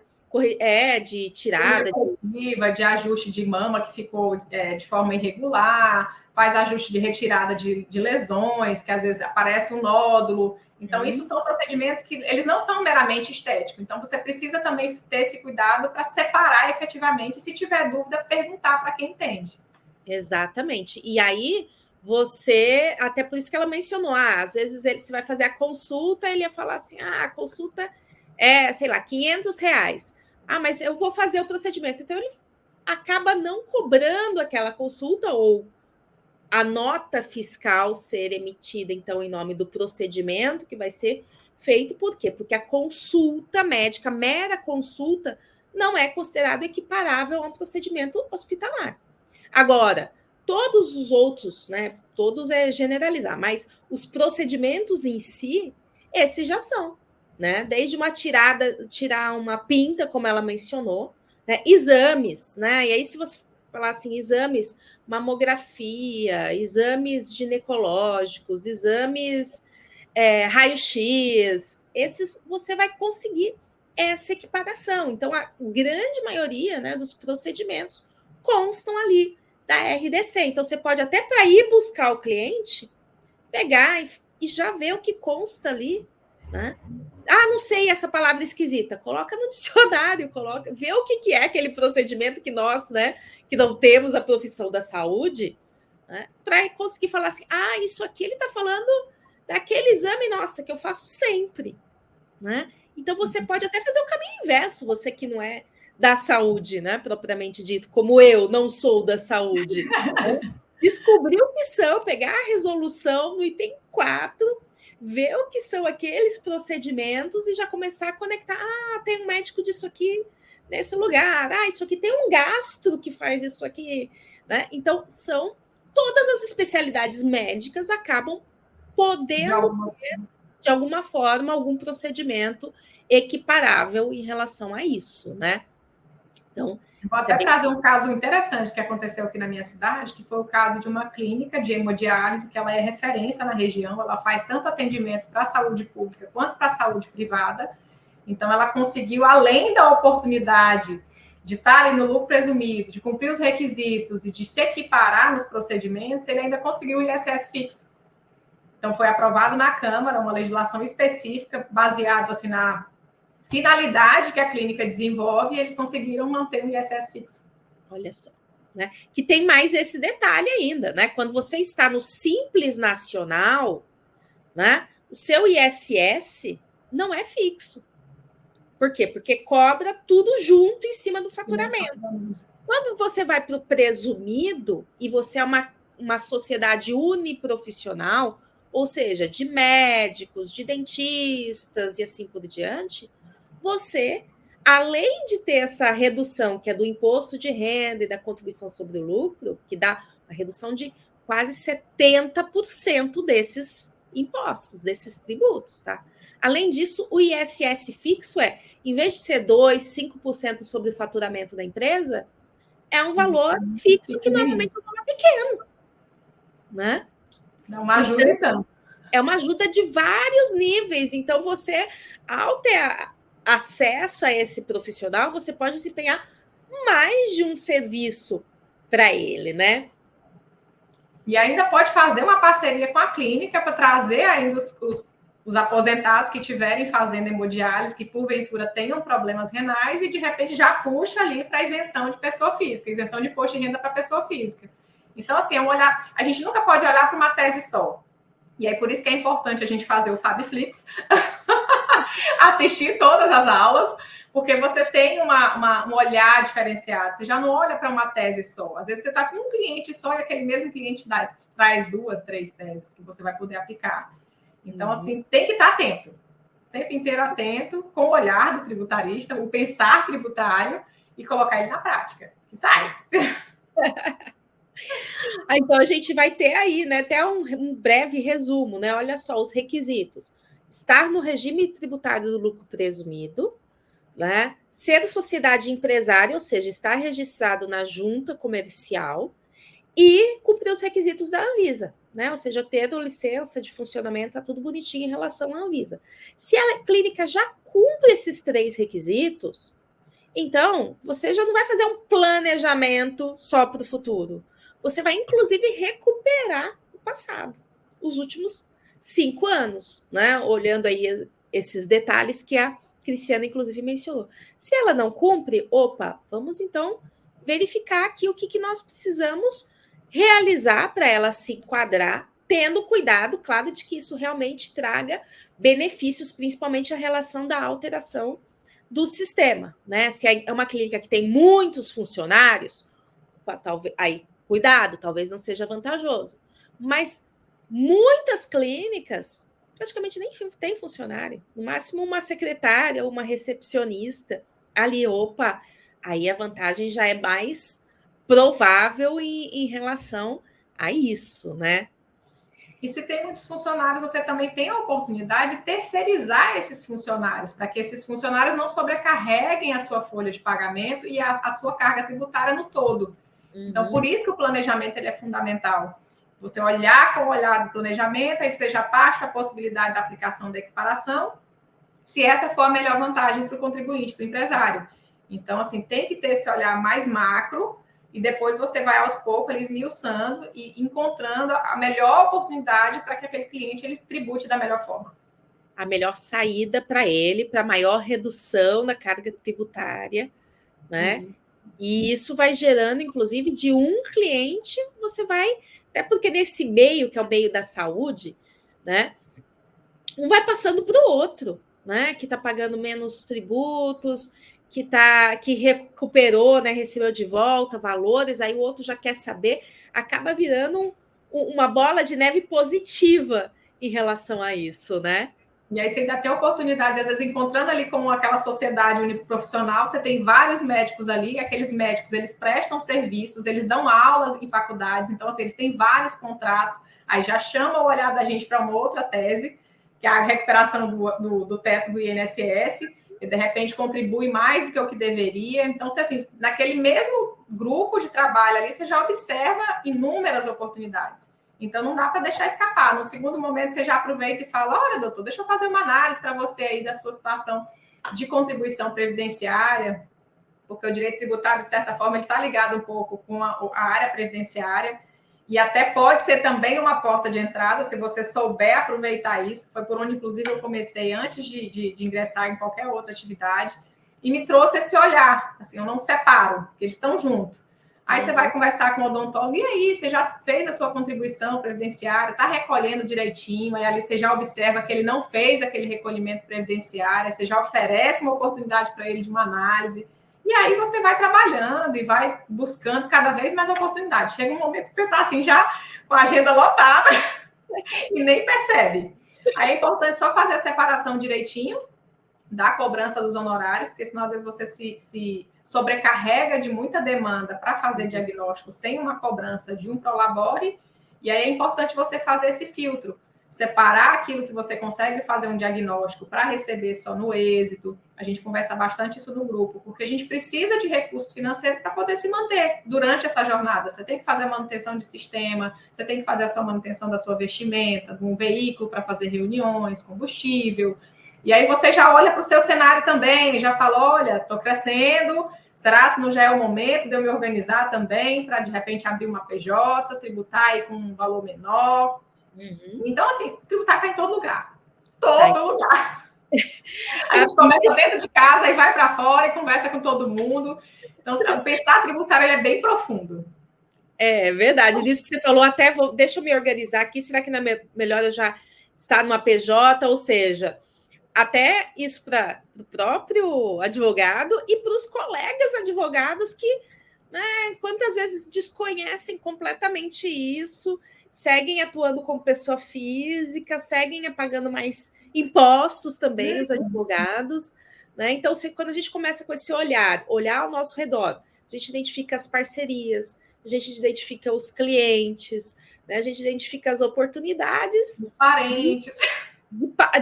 De tirada. Corretiva, de ajuste de mama que ficou de forma irregular, faz ajuste de retirada de lesões, que às vezes aparece um nódulo. Então, isso são procedimentos que eles não são meramente estéticos. Então, você precisa também ter esse cuidado para separar efetivamente. Se tiver dúvida, perguntar para quem entende. Exatamente. E aí, você... Até por isso que ela mencionou. Às vezes, você vai fazer a consulta, ele ia falar assim, a consulta é, sei lá, R$500. Mas eu vou fazer o procedimento. Então, ele acaba não cobrando aquela consulta ou a nota fiscal ser emitida, então, em nome do procedimento que vai ser feito. Por quê? Porque a consulta médica, a mera consulta, não é considerado equiparável a um procedimento hospitalar. Agora, todos os outros, né? Todos é generalizar, mas os procedimentos em si, esses já são, né? Desde uma tirar uma pinta, como ela mencionou, né? Exames, né? E aí, se você falar assim, exames, mamografia, exames ginecológicos, exames raio-x, esses você vai conseguir essa equiparação. Então, a grande maioria, né, dos procedimentos constam ali da RDC. Então, você pode até, para ir buscar o cliente, pegar e já ver o que consta ali, né? Não sei essa palavra esquisita. Coloca no dicionário, vê o que é aquele procedimento que nós, né, que não temos a profissão da saúde, né, para conseguir falar assim, isso aqui ele está falando daquele exame, nossa, que eu faço sempre, né? Então, você pode até fazer o caminho inverso, você que não é da saúde, né, propriamente dito, como eu não sou da saúde. Descobrir o que são, pegar a resolução no item 4, ver o que são aqueles procedimentos e já começar a conectar. Tem um médico disso aqui nesse lugar. Isso aqui tem um gastro que faz isso aqui, né? Então, são todas as especialidades médicas acabam podendo ter, de alguma forma, algum procedimento equiparável em relação a isso, né? Então, vou até trazer um caso interessante que aconteceu aqui na minha cidade, que foi o caso de uma clínica de hemodiálise, que ela é referência na região, ela faz tanto atendimento para a saúde pública quanto para a saúde privada. Então, ela conseguiu, além da oportunidade de estar ali no lucro presumido, de cumprir os requisitos e de se equiparar nos procedimentos, ele ainda conseguiu o ISS fixo. Então, foi aprovado na Câmara uma legislação específica, baseada assim, na finalidade que a clínica desenvolve, e eles conseguiram manter o ISS fixo. Olha só, né? Que tem mais esse detalhe ainda, né? Quando você está no Simples Nacional, né? O seu ISS não é fixo. Por quê? Porque cobra tudo junto em cima do faturamento. Quando você vai para o presumido e você é uma sociedade uniprofissional, ou seja, de médicos, de dentistas e assim por diante, você, além de ter essa redução, que é do imposto de renda e da contribuição sobre o lucro, que dá uma redução de quase 70% desses impostos, desses tributos, tá? Além disso, o ISS fixo em vez de ser 2%, 5% sobre o faturamento da empresa, é um valor fixo que normalmente é um valor pequeno, né? É uma ajuda, então. É uma ajuda de vários níveis. Então, você, ao ter acesso a esse profissional, você pode desempenhar mais de um serviço para ele, né? E ainda pode fazer uma parceria com a clínica para trazer ainda os aposentados que estiverem fazendo hemodiálise, que porventura tenham problemas renais, e de repente já puxa ali para isenção de pessoa física, isenção de imposto de renda para pessoa física. Então, assim, é um olhar. A gente nunca pode olhar para uma tese só. E aí, por isso que é importante a gente fazer o Fabflix, assistir todas as aulas, porque você tem um olhar diferenciado. Você já não olha para uma tese só. Às vezes você está com um cliente só e aquele mesmo cliente traz 2, 3 teses que você vai poder aplicar. Então, assim, tem que estar atento. O tempo inteiro atento, com o olhar do tributarista, o pensar tributário e colocar ele na prática. Que sai. Então, a gente vai ter aí, né, até um breve resumo, né? Olha só os requisitos. Estar no regime tributário do lucro presumido, né? Ser sociedade empresária, ou seja, estar registrado na junta comercial e cumprir os requisitos da Anvisa, né? Ou seja, ter licença de funcionamento, tá tudo bonitinho em relação à Anvisa. Se a clínica já cumpre esses 3 requisitos, então você já não vai fazer um planejamento só para o futuro. Você vai, inclusive, recuperar o passado, os últimos 5 anos, né? Olhando aí esses detalhes que a Cristiana, inclusive, mencionou. Se ela não cumpre, opa, vamos então verificar aqui o que nós precisamos realizar para ela se enquadrar, tendo cuidado, claro, de que isso realmente traga benefícios, principalmente a relação da alteração do sistema, né? Se é uma clínica que tem muitos funcionários, talvez aí cuidado, talvez não seja vantajoso. Mas muitas clínicas praticamente nem tem funcionário. No máximo uma secretária ou uma recepcionista ali, opa, aí a vantagem já é mais provável em relação a isso, né? E se tem muitos funcionários, você também tem a oportunidade de terceirizar esses funcionários, para que esses funcionários não sobrecarreguem a sua folha de pagamento e a sua carga tributária no todo. Então, por isso que o planejamento ele é fundamental. Você olhar com o olhar do planejamento, aí seja parte da possibilidade da aplicação da equiparação, se essa for a melhor vantagem para o contribuinte, para o empresário. Então, assim, tem que ter esse olhar mais macro, e depois você vai aos poucos esmiuçando e encontrando a melhor oportunidade para que aquele cliente ele tribute da melhor forma. A melhor saída para ele, para maior redução da carga tributária, né? E isso vai gerando, inclusive, de um cliente, você vai, até porque nesse meio, que é o meio da saúde, né? Um vai passando para o outro, né? Que está pagando menos tributos, que recuperou, né? Recebeu de volta valores, aí o outro já quer saber, acaba virando uma bola de neve positiva em relação a isso, né? E aí você ainda tem a oportunidade, às vezes, encontrando ali com aquela sociedade uniprofissional, você tem vários médicos ali, e aqueles médicos, eles prestam serviços, eles dão aulas em faculdades, então, assim, eles têm vários contratos, aí já chama o olhar da gente para uma outra tese, que é a recuperação do teto do INSS, e de repente contribui mais do que o que deveria. Então, se, assim, naquele mesmo grupo de trabalho ali, você já observa inúmeras oportunidades. Então, não dá para deixar escapar. No segundo momento, você já aproveita e fala, olha, doutor, deixa eu fazer uma análise para você aí da sua situação de contribuição previdenciária, porque o direito tributário, de certa forma, ele está ligado um pouco com a área previdenciária, e até pode ser também uma porta de entrada, se você souber aproveitar isso. Foi por onde, inclusive, eu comecei antes de ingressar em qualquer outra atividade, e me trouxe esse olhar, assim, eu não separo, porque eles estão juntos. Aí você vai conversar com o odontólogo, e aí, você já fez a sua contribuição previdenciária, está recolhendo direitinho, aí ali você já observa que ele não fez aquele recolhimento previdenciário, você já oferece uma oportunidade para ele de uma análise, e aí você vai trabalhando e vai buscando cada vez mais oportunidades. Chega um momento que você está assim, já com a agenda lotada e nem percebe. Aí é importante só fazer a separação direitinho da cobrança dos honorários, porque senão às vezes você se sobrecarrega de muita demanda para fazer diagnóstico sem uma cobrança de um prolabore, e aí é importante você fazer esse filtro, separar aquilo que você consegue fazer um diagnóstico para receber só no êxito. A gente conversa bastante isso no grupo, porque a gente precisa de recursos financeiros para poder se manter durante essa jornada. Você tem que fazer a manutenção de sistema, você tem que fazer a sua manutenção da sua vestimenta, de um veículo para fazer reuniões, combustível. E aí você já olha para o seu cenário também, já fala, olha, estou crescendo, será que não já é o momento de eu me organizar também para, de repente, abrir uma PJ, tributar aí com um valor menor? Então, assim, tributar está em todo lugar. Todo lugar. A gente começa dentro de casa e vai para fora e conversa com todo mundo. Então, o pensar tributário ele é bem profundo. É verdade, disso que você falou, até deixa eu me organizar aqui, será que não é melhor eu já estar numa PJ, ou seja, até isso para o próprio advogado e para os colegas advogados que, né, quantas vezes desconhecem completamente isso, seguem atuando como pessoa física, seguem pagando mais impostos também, os advogados, né? Então, quando a gente começa com esse olhar ao nosso redor, a gente identifica as parcerias, a gente identifica os clientes, né? A gente identifica as oportunidades Parentes.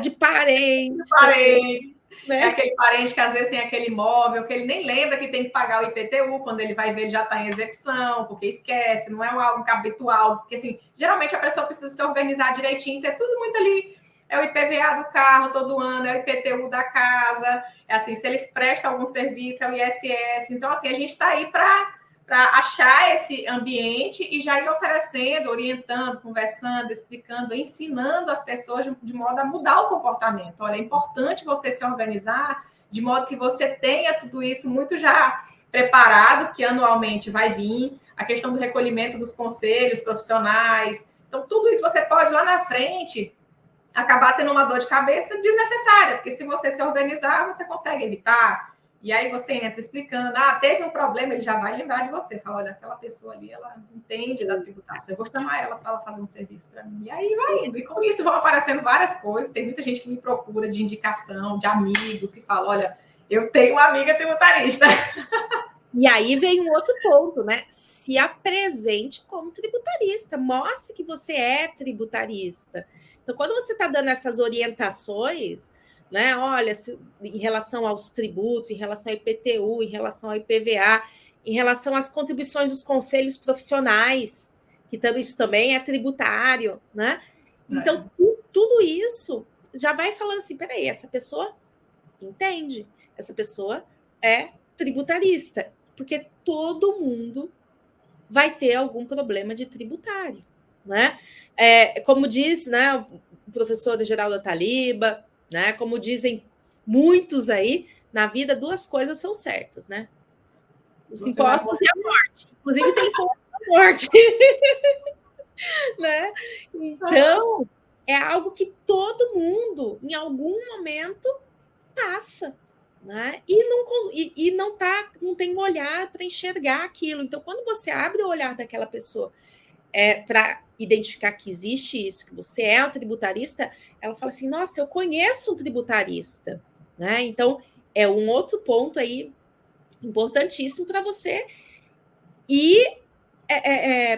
de parente também, Parentes. É né? aquele parente que às vezes tem aquele imóvel que ele nem lembra que tem que pagar o IPTU, quando ele vai ver ele já está em execução, porque esquece, não é algo habitual, porque assim, geralmente a pessoa precisa se organizar direitinho, ter tudo muito ali, é o IPVA do carro todo ano, é o IPTU da casa, é assim, se ele presta algum serviço, é o ISS, então assim, a gente está aí para achar esse ambiente e já ir oferecendo, orientando, conversando, explicando, ensinando as pessoas de modo a mudar o comportamento. Olha, é importante você se organizar de modo que você tenha tudo isso muito já preparado, que anualmente vai vir, a questão do recolhimento dos conselhos profissionais. Então, tudo isso você pode lá na frente acabar tendo uma dor de cabeça desnecessária, porque se você se organizar, você consegue evitar. E aí você entra explicando, teve um problema, ele já vai lembrar de você. Fala, olha, aquela pessoa ali, ela entende da tributação, eu vou chamar ela para ela fazer um serviço para mim. E aí vai indo. E com isso vão aparecendo várias coisas. Tem muita gente que me procura de indicação, de amigos, que fala, olha, eu tenho uma amiga tributarista. E aí vem um outro ponto, né? Se apresente como tributarista, mostre que você é tributarista. Então, quando você está dando essas orientações, né? Olha, em relação aos tributos, em relação ao IPTU, em relação ao IPVA, em relação às contribuições dos conselhos profissionais, que isso também é tributário, né? Então, tudo isso já vai falando assim: peraí, essa pessoa entende, essa pessoa é tributarista, porque todo mundo vai ter algum problema de tributário, né? Como diz, né, o professor Geraldo Taliba, né? Como dizem muitos aí, na vida duas coisas são certas, né? Os impostos e a morte. Inclusive tem imposto da morte, né? Então é algo que todo mundo, em algum momento, passa, né? E não tem um olhar para enxergar aquilo. Então, quando você abre o olhar daquela pessoa para identificar que existe isso, que você é um tributarista, ela fala assim: nossa, eu conheço um tributarista, né? Então, é um outro ponto aí importantíssimo para você ir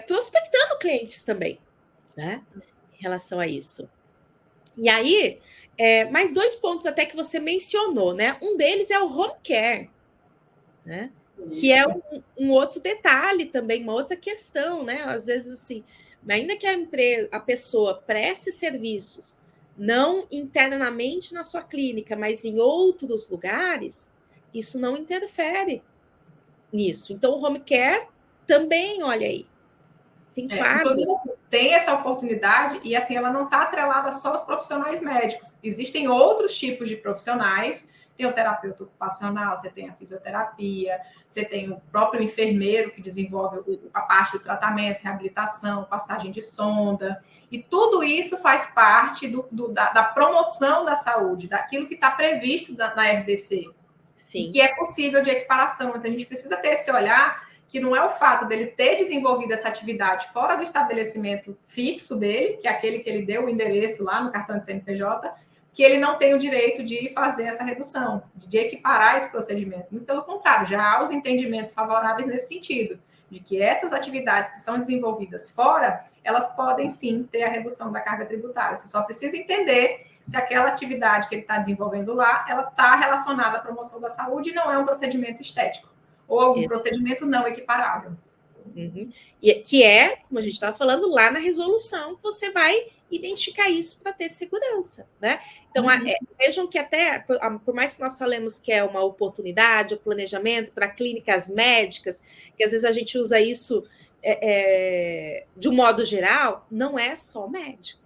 prospectando clientes também, né? Em relação a isso. E aí, mais dois pontos até que você mencionou, né? Um deles é o home care, né? Que é um outro detalhe também, uma outra questão, né? Às vezes, assim, ainda que a pessoa preste serviços não internamente na sua clínica, mas em outros lugares, isso não interfere nisso. Então, o home care também, olha aí, se enquadra. Inclusive, tem essa oportunidade e assim ela não está atrelada só aos profissionais médicos. Existem outros tipos de profissionais. Tem o terapeuta ocupacional, você tem a fisioterapia, você tem o próprio enfermeiro que desenvolve a parte do tratamento, reabilitação, passagem de sonda. E tudo isso faz parte da promoção da saúde, daquilo que está previsto na RDC. Sim. E que é possível de equiparação. Então, a gente precisa ter esse olhar que não é o fato dele ter desenvolvido essa atividade fora do estabelecimento fixo dele, que é aquele que ele deu o endereço lá no cartão de CNPJ, que ele não tem o direito de fazer essa redução, de equiparar esse procedimento. Muito pelo contrário, já há os entendimentos favoráveis nesse sentido, de que essas atividades que são desenvolvidas fora, elas podem sim ter a redução da carga tributária. Você só precisa entender se aquela atividade que ele está desenvolvendo lá, ela está relacionada à promoção da saúde e não é um procedimento estético ou algum procedimento não equiparável. Uhum. E que é, como a gente estava falando, lá na resolução, você vai identificar isso para ter segurança, né? Então, vejam que até, por mais que nós falemos que é uma oportunidade, o planejamento para clínicas médicas, que às vezes a gente usa isso de um modo geral, não é só médico,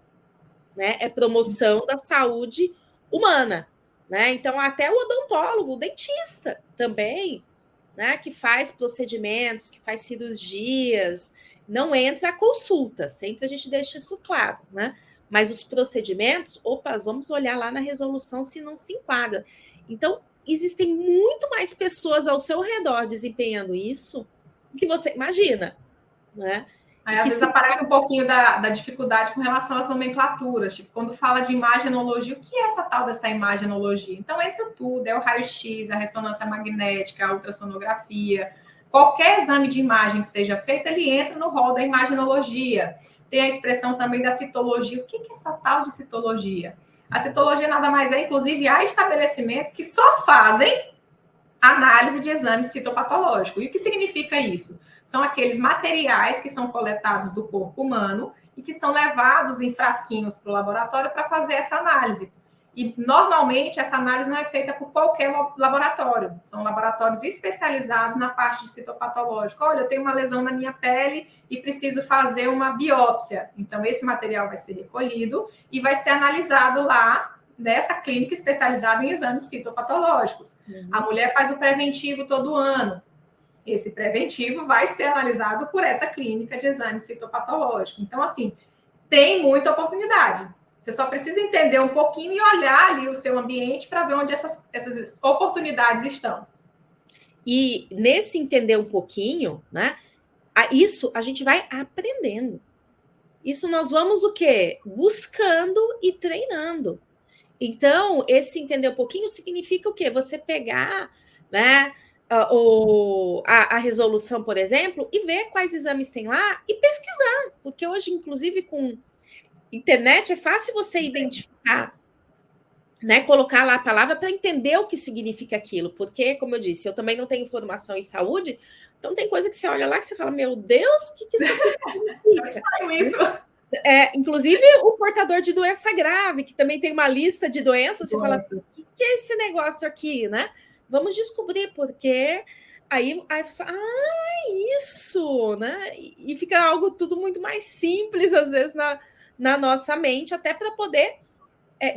né? É promoção da saúde humana, né? Então, até o odontólogo, o dentista também, né, que faz procedimentos, que faz cirurgias, não entra a consulta, sempre a gente deixa isso claro, né? Mas os procedimentos, opa, vamos olhar lá na resolução se não se enquadra. Então, existem muito mais pessoas ao seu redor desempenhando isso do que você imagina, né? Aí, às vezes, aparece um pouquinho da dificuldade com relação às nomenclaturas. Tipo, quando fala de imagenologia, o que é essa tal dessa imagenologia? Então, entra tudo. É o raio-x, a ressonância magnética, a ultrassonografia. Qualquer exame de imagem que seja feito, ele entra no rol da imagenologia. Tem a expressão também da citologia. O que é essa tal de citologia? A citologia nada mais é, inclusive, há estabelecimentos que só fazem análise de exame citopatológico. E o que significa isso? São aqueles materiais que são coletados do corpo humano e que são levados em frasquinhos para o laboratório para fazer essa análise. E, normalmente, essa análise não é feita por qualquer laboratório. São laboratórios especializados na parte de citopatológico. Olha, eu tenho uma lesão na minha pele e preciso fazer uma biópsia. Então, esse material vai ser recolhido e vai ser analisado lá nessa clínica especializada em exames citopatológicos. A mulher faz o preventivo todo ano. Esse preventivo vai ser analisado por essa clínica de exame citopatológico. Então, assim, tem muita oportunidade. Você só precisa entender um pouquinho e olhar ali o seu ambiente para ver onde essas oportunidades estão. E nesse entender um pouquinho, né? Isso a gente vai aprendendo. Isso nós vamos o quê? Buscando e treinando. Então, esse entender um pouquinho significa o quê? Você pegar, né, a resolução, por exemplo, e ver quais exames tem lá e pesquisar. Porque hoje, inclusive, com internet, é fácil você identificar, né, colocar lá a palavra para entender o que significa aquilo. Porque, como eu disse, eu também não tenho formação em saúde, então tem coisa que você olha lá que você fala, meu Deus, o que isso aqui significa? Já saiu isso. Inclusive o portador de doença grave, que também tem uma lista de doenças, você fala assim, o que é esse negócio aqui, né? Vamos descobrir, porque aí você fala, isso, né? E fica algo tudo muito mais simples, às vezes, na nossa mente, até para poder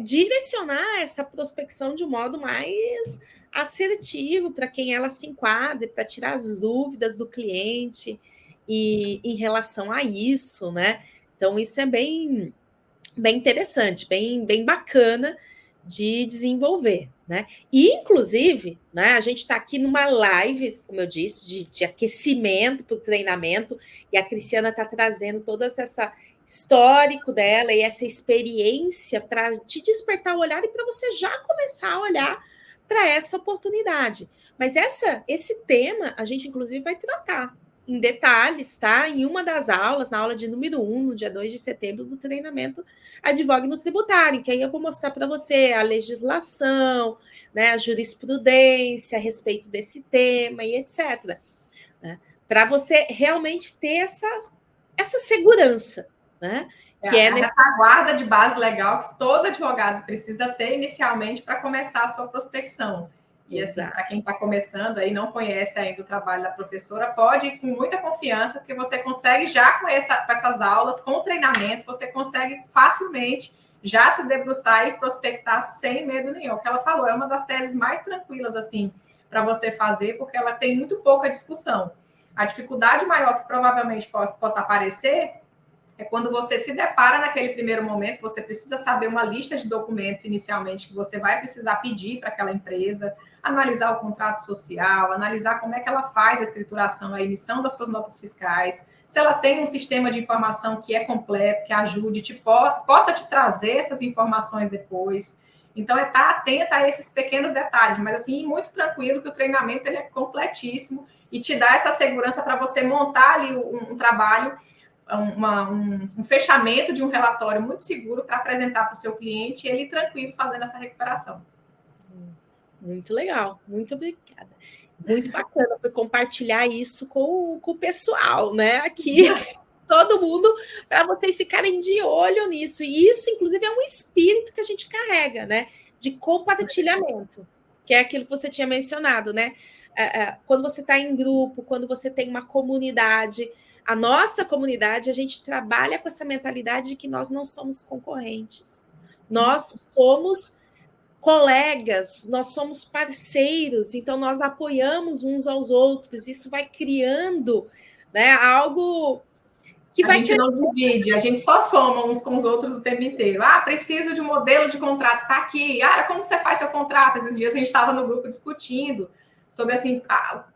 direcionar essa prospecção de um modo mais assertivo para quem ela se enquadre, para tirar as dúvidas do cliente em relação a isso, né? Então, isso é bem interessante, bem bacana de desenvolver, né? E, inclusive, né, a gente está aqui numa live, como eu disse, de aquecimento para o treinamento, e a Cristiana está trazendo toda essa histórico dela e essa experiência para te despertar o olhar e para você já começar a olhar para essa oportunidade. Mas esse tema a gente, inclusive, vai tratar em detalhes, tá? Em uma das aulas, na aula de número 1, no dia 2 de setembro, do treinamento Advogue no Tributário, que aí eu vou mostrar para você a legislação, né, a jurisprudência a respeito desse tema e etc. Né? Para você realmente ter essa segurança, né? Que é a retaguarda de base legal que todo advogado precisa ter inicialmente para começar a sua prospecção. E assim, para quem está começando aí, não conhece ainda o trabalho da professora, pode ir com muita confiança, porque você consegue já com essas aulas, com o treinamento, você consegue facilmente já se debruçar e prospectar sem medo nenhum. O que ela falou é uma das teses mais tranquilas, assim, para você fazer, porque ela tem muito pouca discussão. A dificuldade maior que provavelmente possa aparecer é quando você se depara naquele primeiro momento, você precisa saber uma lista de documentos inicialmente que você vai precisar pedir para aquela empresa, analisar o contrato social, analisar como é que ela faz a escrituração, a emissão das suas notas fiscais, se ela tem um sistema de informação que é completo, que ajude, possa te trazer essas informações depois. Então, é estar atenta a esses pequenos detalhes, mas assim, muito tranquilo que o treinamento ele é completíssimo e te dá essa segurança para você montar ali um trabalho, um fechamento de um relatório muito seguro para apresentar para o seu cliente e ele tranquilo fazendo essa recuperação. Muito legal, muito obrigada. Muito bacana por compartilhar isso com o pessoal, né? Aqui, todo mundo, para vocês ficarem de olho nisso. E isso, inclusive, é um espírito que a gente carrega, né? De compartilhamento, que é aquilo que você tinha mencionado, né? Quando você está em grupo, quando você tem uma comunidade, a nossa comunidade, a gente trabalha com essa mentalidade de que nós não somos concorrentes. Nós somos colegas, nós somos parceiros, então nós apoiamos uns aos outros, isso vai criando, né, algo que a vai gente não divide, a gente só soma uns com os outros o tempo inteiro. Ah, preciso de um modelo de contrato, está aqui. Ah, como você faz seu contrato? Esses dias a gente estava no grupo discutindo sobre assim,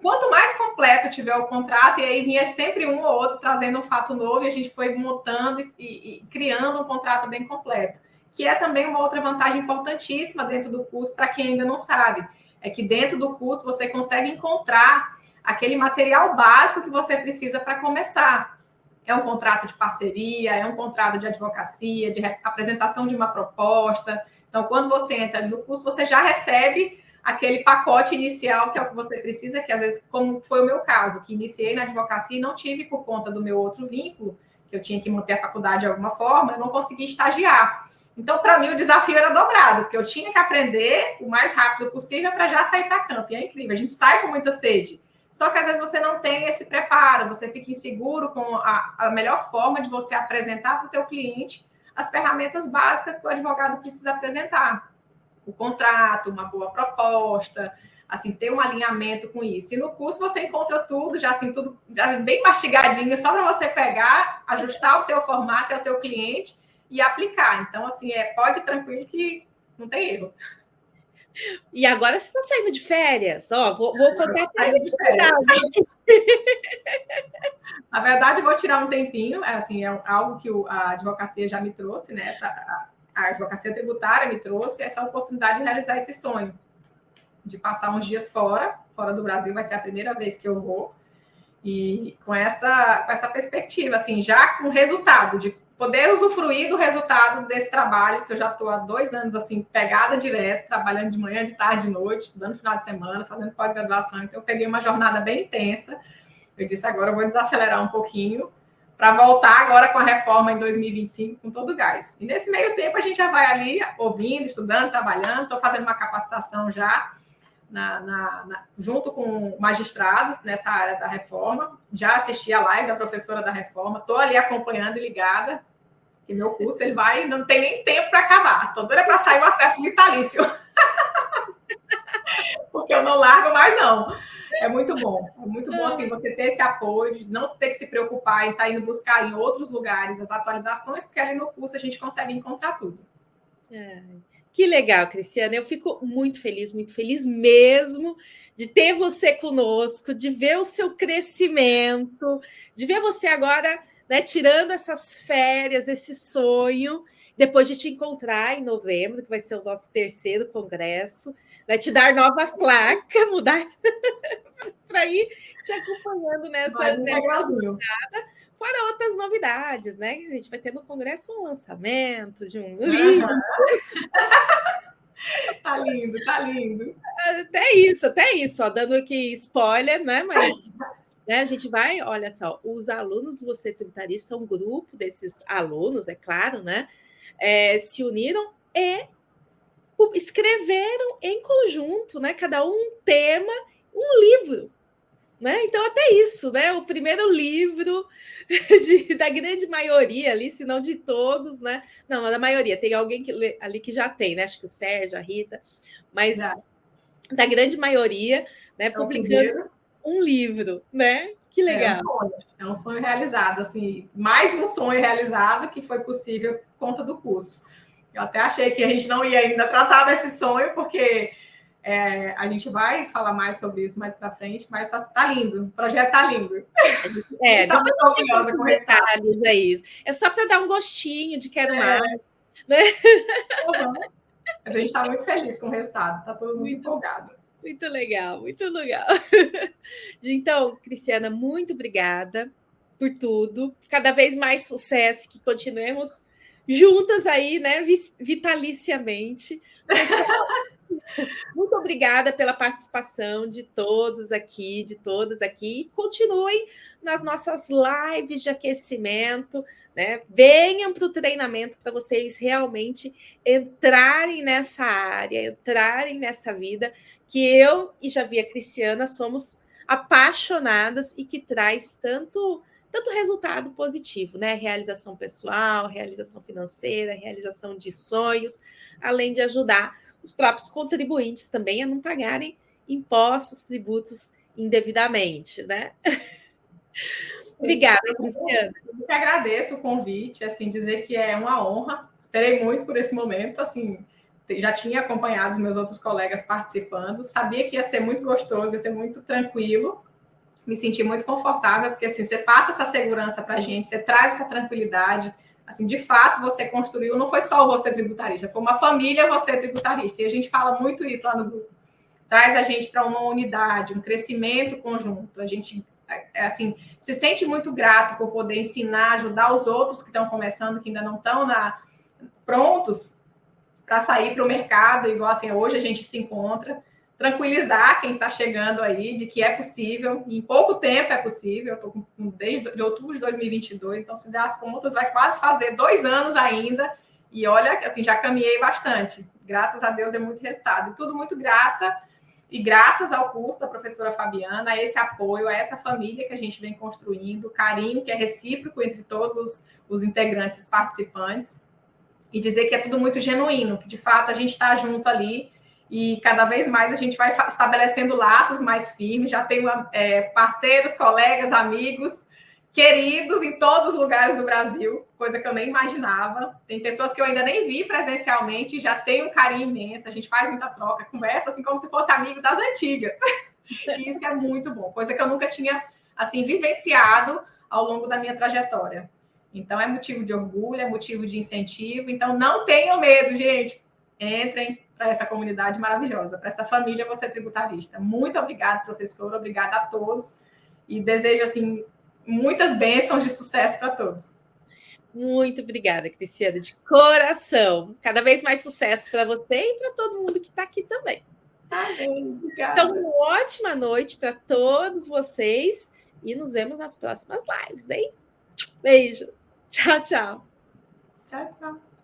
quanto mais completo tiver o contrato, e aí vinha sempre um ou outro trazendo um fato novo, e a gente foi montando e criando um contrato bem completo, que é também uma outra vantagem importantíssima dentro do curso, para quem ainda não sabe, é que dentro do curso você consegue encontrar aquele material básico que você precisa para começar. É um contrato de parceria, é um contrato de advocacia, de apresentação de uma proposta. Então, quando você entra no curso, você já recebe aquele pacote inicial que é o que você precisa, que às vezes, como foi o meu caso, que iniciei na advocacia e não tive por conta do meu outro vínculo, que eu tinha que manter a faculdade de alguma forma, eu não consegui estagiar. Então, para mim, o desafio era dobrado, porque eu tinha que aprender o mais rápido possível para já sair para campo. E é incrível, a gente sai com muita sede. Só que às vezes você não tem esse preparo, você fica inseguro com a melhor forma de você apresentar para o teu cliente as ferramentas básicas que o advogado precisa apresentar. O contrato, uma boa proposta, assim, ter um alinhamento com isso. E no curso você encontra tudo, já assim, tudo já bem mastigadinho, só para você pegar, ajustar o teu formato ao teu cliente e aplicar. Então, assim, pode ir tranquilo que não tem erro. E agora você está saindo de férias. Ó, vou contar até as atividades. Na verdade, vou tirar um tempinho, assim, é algo que a advocacia já me trouxe, né? A advocacia tributária me trouxe essa oportunidade de realizar esse sonho, de passar uns dias fora do Brasil, vai ser a primeira vez que eu vou, e com essa perspectiva, assim, já com resultado, de poder usufruir do resultado desse trabalho, que eu já estou há 2 anos, assim, pegada direto, trabalhando de manhã, de tarde, de noite, estudando no final de semana, fazendo pós-graduação, então eu peguei uma jornada bem intensa. Eu disse, agora eu vou desacelerar um pouquinho para voltar agora com a reforma em 2025 com todo o gás. E nesse meio tempo a gente já vai ali ouvindo, estudando, trabalhando. Estou fazendo uma capacitação já junto com magistrados nessa área da reforma. Já assisti a live da professora da reforma. Estou ali acompanhando e ligada. E meu curso ele vai, não tem nem tempo para acabar. Estou doida para sair o acesso vitalício. Porque eu não largo mais, não. É muito bom assim você ter esse apoio, de não ter que se preocupar em estar indo buscar em outros lugares as atualizações, porque ali no curso a gente consegue encontrar tudo. Que legal, Cristiana. Eu fico muito feliz mesmo de ter você conosco, de ver o seu crescimento, de ver você agora, né, tirando essas férias, esse sonho, depois de te encontrar em novembro, que vai ser o nosso 3º congresso, vai te dar nova placa, mudar para ir te acompanhando nessa jornada. Fora outras novidades, né? A gente vai ter no congresso um lançamento de um livro. Tá lindo, tá lindo. Até isso, ó, dando aqui spoiler, né? Mas né, a gente vai, olha só, os alunos do Você Tributarista são um grupo desses alunos, é claro, né? Se uniram e escreveram em conjunto, né? Cada um tema, um livro. Né? Então, até isso, né? O primeiro livro da grande maioria ali, se não de todos, né? Não, da maioria, tem alguém ali que já tem, né? Acho que o Sérgio, a Rita, mas da grande maioria, né? Publicando um livro, né? Que legal. É um sonho realizado, assim, mais um sonho realizado que foi possível por conta do curso. Eu até achei que a gente não ia ainda tratar desse sonho, porque a gente vai falar mais sobre isso mais para frente, mas tá lindo, o projeto tá lindo. Está muito orgulhosa com detalhes aí. É só para dar um gostinho de quero mais, né? Mas a gente está muito feliz com o resultado, tá todo mundo empolgado. Muito legal, muito legal. Então, Cristiana, muito obrigada por tudo. Cada vez mais sucesso, que continuemos juntas aí, né? Vitaliciamente. Pessoal, muito obrigada pela participação de todos aqui, de todas aqui. E continuem nas nossas lives de aquecimento, né? Venham para o treinamento para vocês realmente entrarem nessa área, entrarem nessa vida que eu e já vi a Cristiana somos apaixonadas e que traz tanto resultado positivo, né? Realização pessoal, realização financeira, realização de sonhos, além de ajudar os próprios contribuintes também a não pagarem impostos, tributos indevidamente, né? Obrigada, Cristiana. Eu que agradeço o convite, assim, dizer que é uma honra. Esperei muito por esse momento, assim, já tinha acompanhado os meus outros colegas participando, sabia que ia ser muito gostoso, ia ser muito tranquilo, me senti muito confortável, porque assim, você passa essa segurança para a gente, você traz essa tranquilidade, assim, de fato, você construiu, não foi só você tributarista, foi uma família você tributarista, e a gente fala muito isso lá no grupo, traz a gente para uma unidade, um crescimento conjunto, a gente, assim, se sente muito grato por poder ensinar, ajudar os outros que estão começando, que ainda não estão prontos para sair para o mercado, igual assim, hoje a gente se encontra, tranquilizar quem está chegando aí de que é possível, em pouco tempo é possível, eu estou desde outubro de 2022, então se fizer as contas, vai quase fazer 2 anos ainda, e olha, assim, já caminhei bastante, graças a Deus deu muito resultado, e tudo muito grata, e graças ao curso da professora Fabiana, a esse apoio, a essa família que a gente vem construindo, o carinho que é recíproco entre todos os integrantes, os participantes, e dizer que é tudo muito genuíno, que de fato a gente está junto ali e cada vez mais a gente vai estabelecendo laços mais firmes. Já tenho parceiros, colegas, amigos, queridos em todos os lugares do Brasil, coisa que eu nem imaginava. Tem pessoas que eu ainda nem vi presencialmente e já tenho um carinho imenso. A gente faz muita troca, conversa assim como se fosse amigo das antigas. E isso é muito bom, coisa que eu nunca tinha assim vivenciado ao longo da minha trajetória. Então, é motivo de orgulho, é motivo de incentivo. Então, não tenham medo, gente. Entrem para essa comunidade maravilhosa, para essa família Você Tributarista. Muito obrigada, professora. Obrigada a todos. E desejo, assim, muitas bênçãos de sucesso para todos. Muito obrigada, Cristiana, de coração. Cada vez mais sucesso para você e para todo mundo que está aqui também. Obrigada. Então, uma ótima noite para todos vocês e nos vemos nas próximas lives, né? Beijo. Tchau, tchau. Tchau, tchau.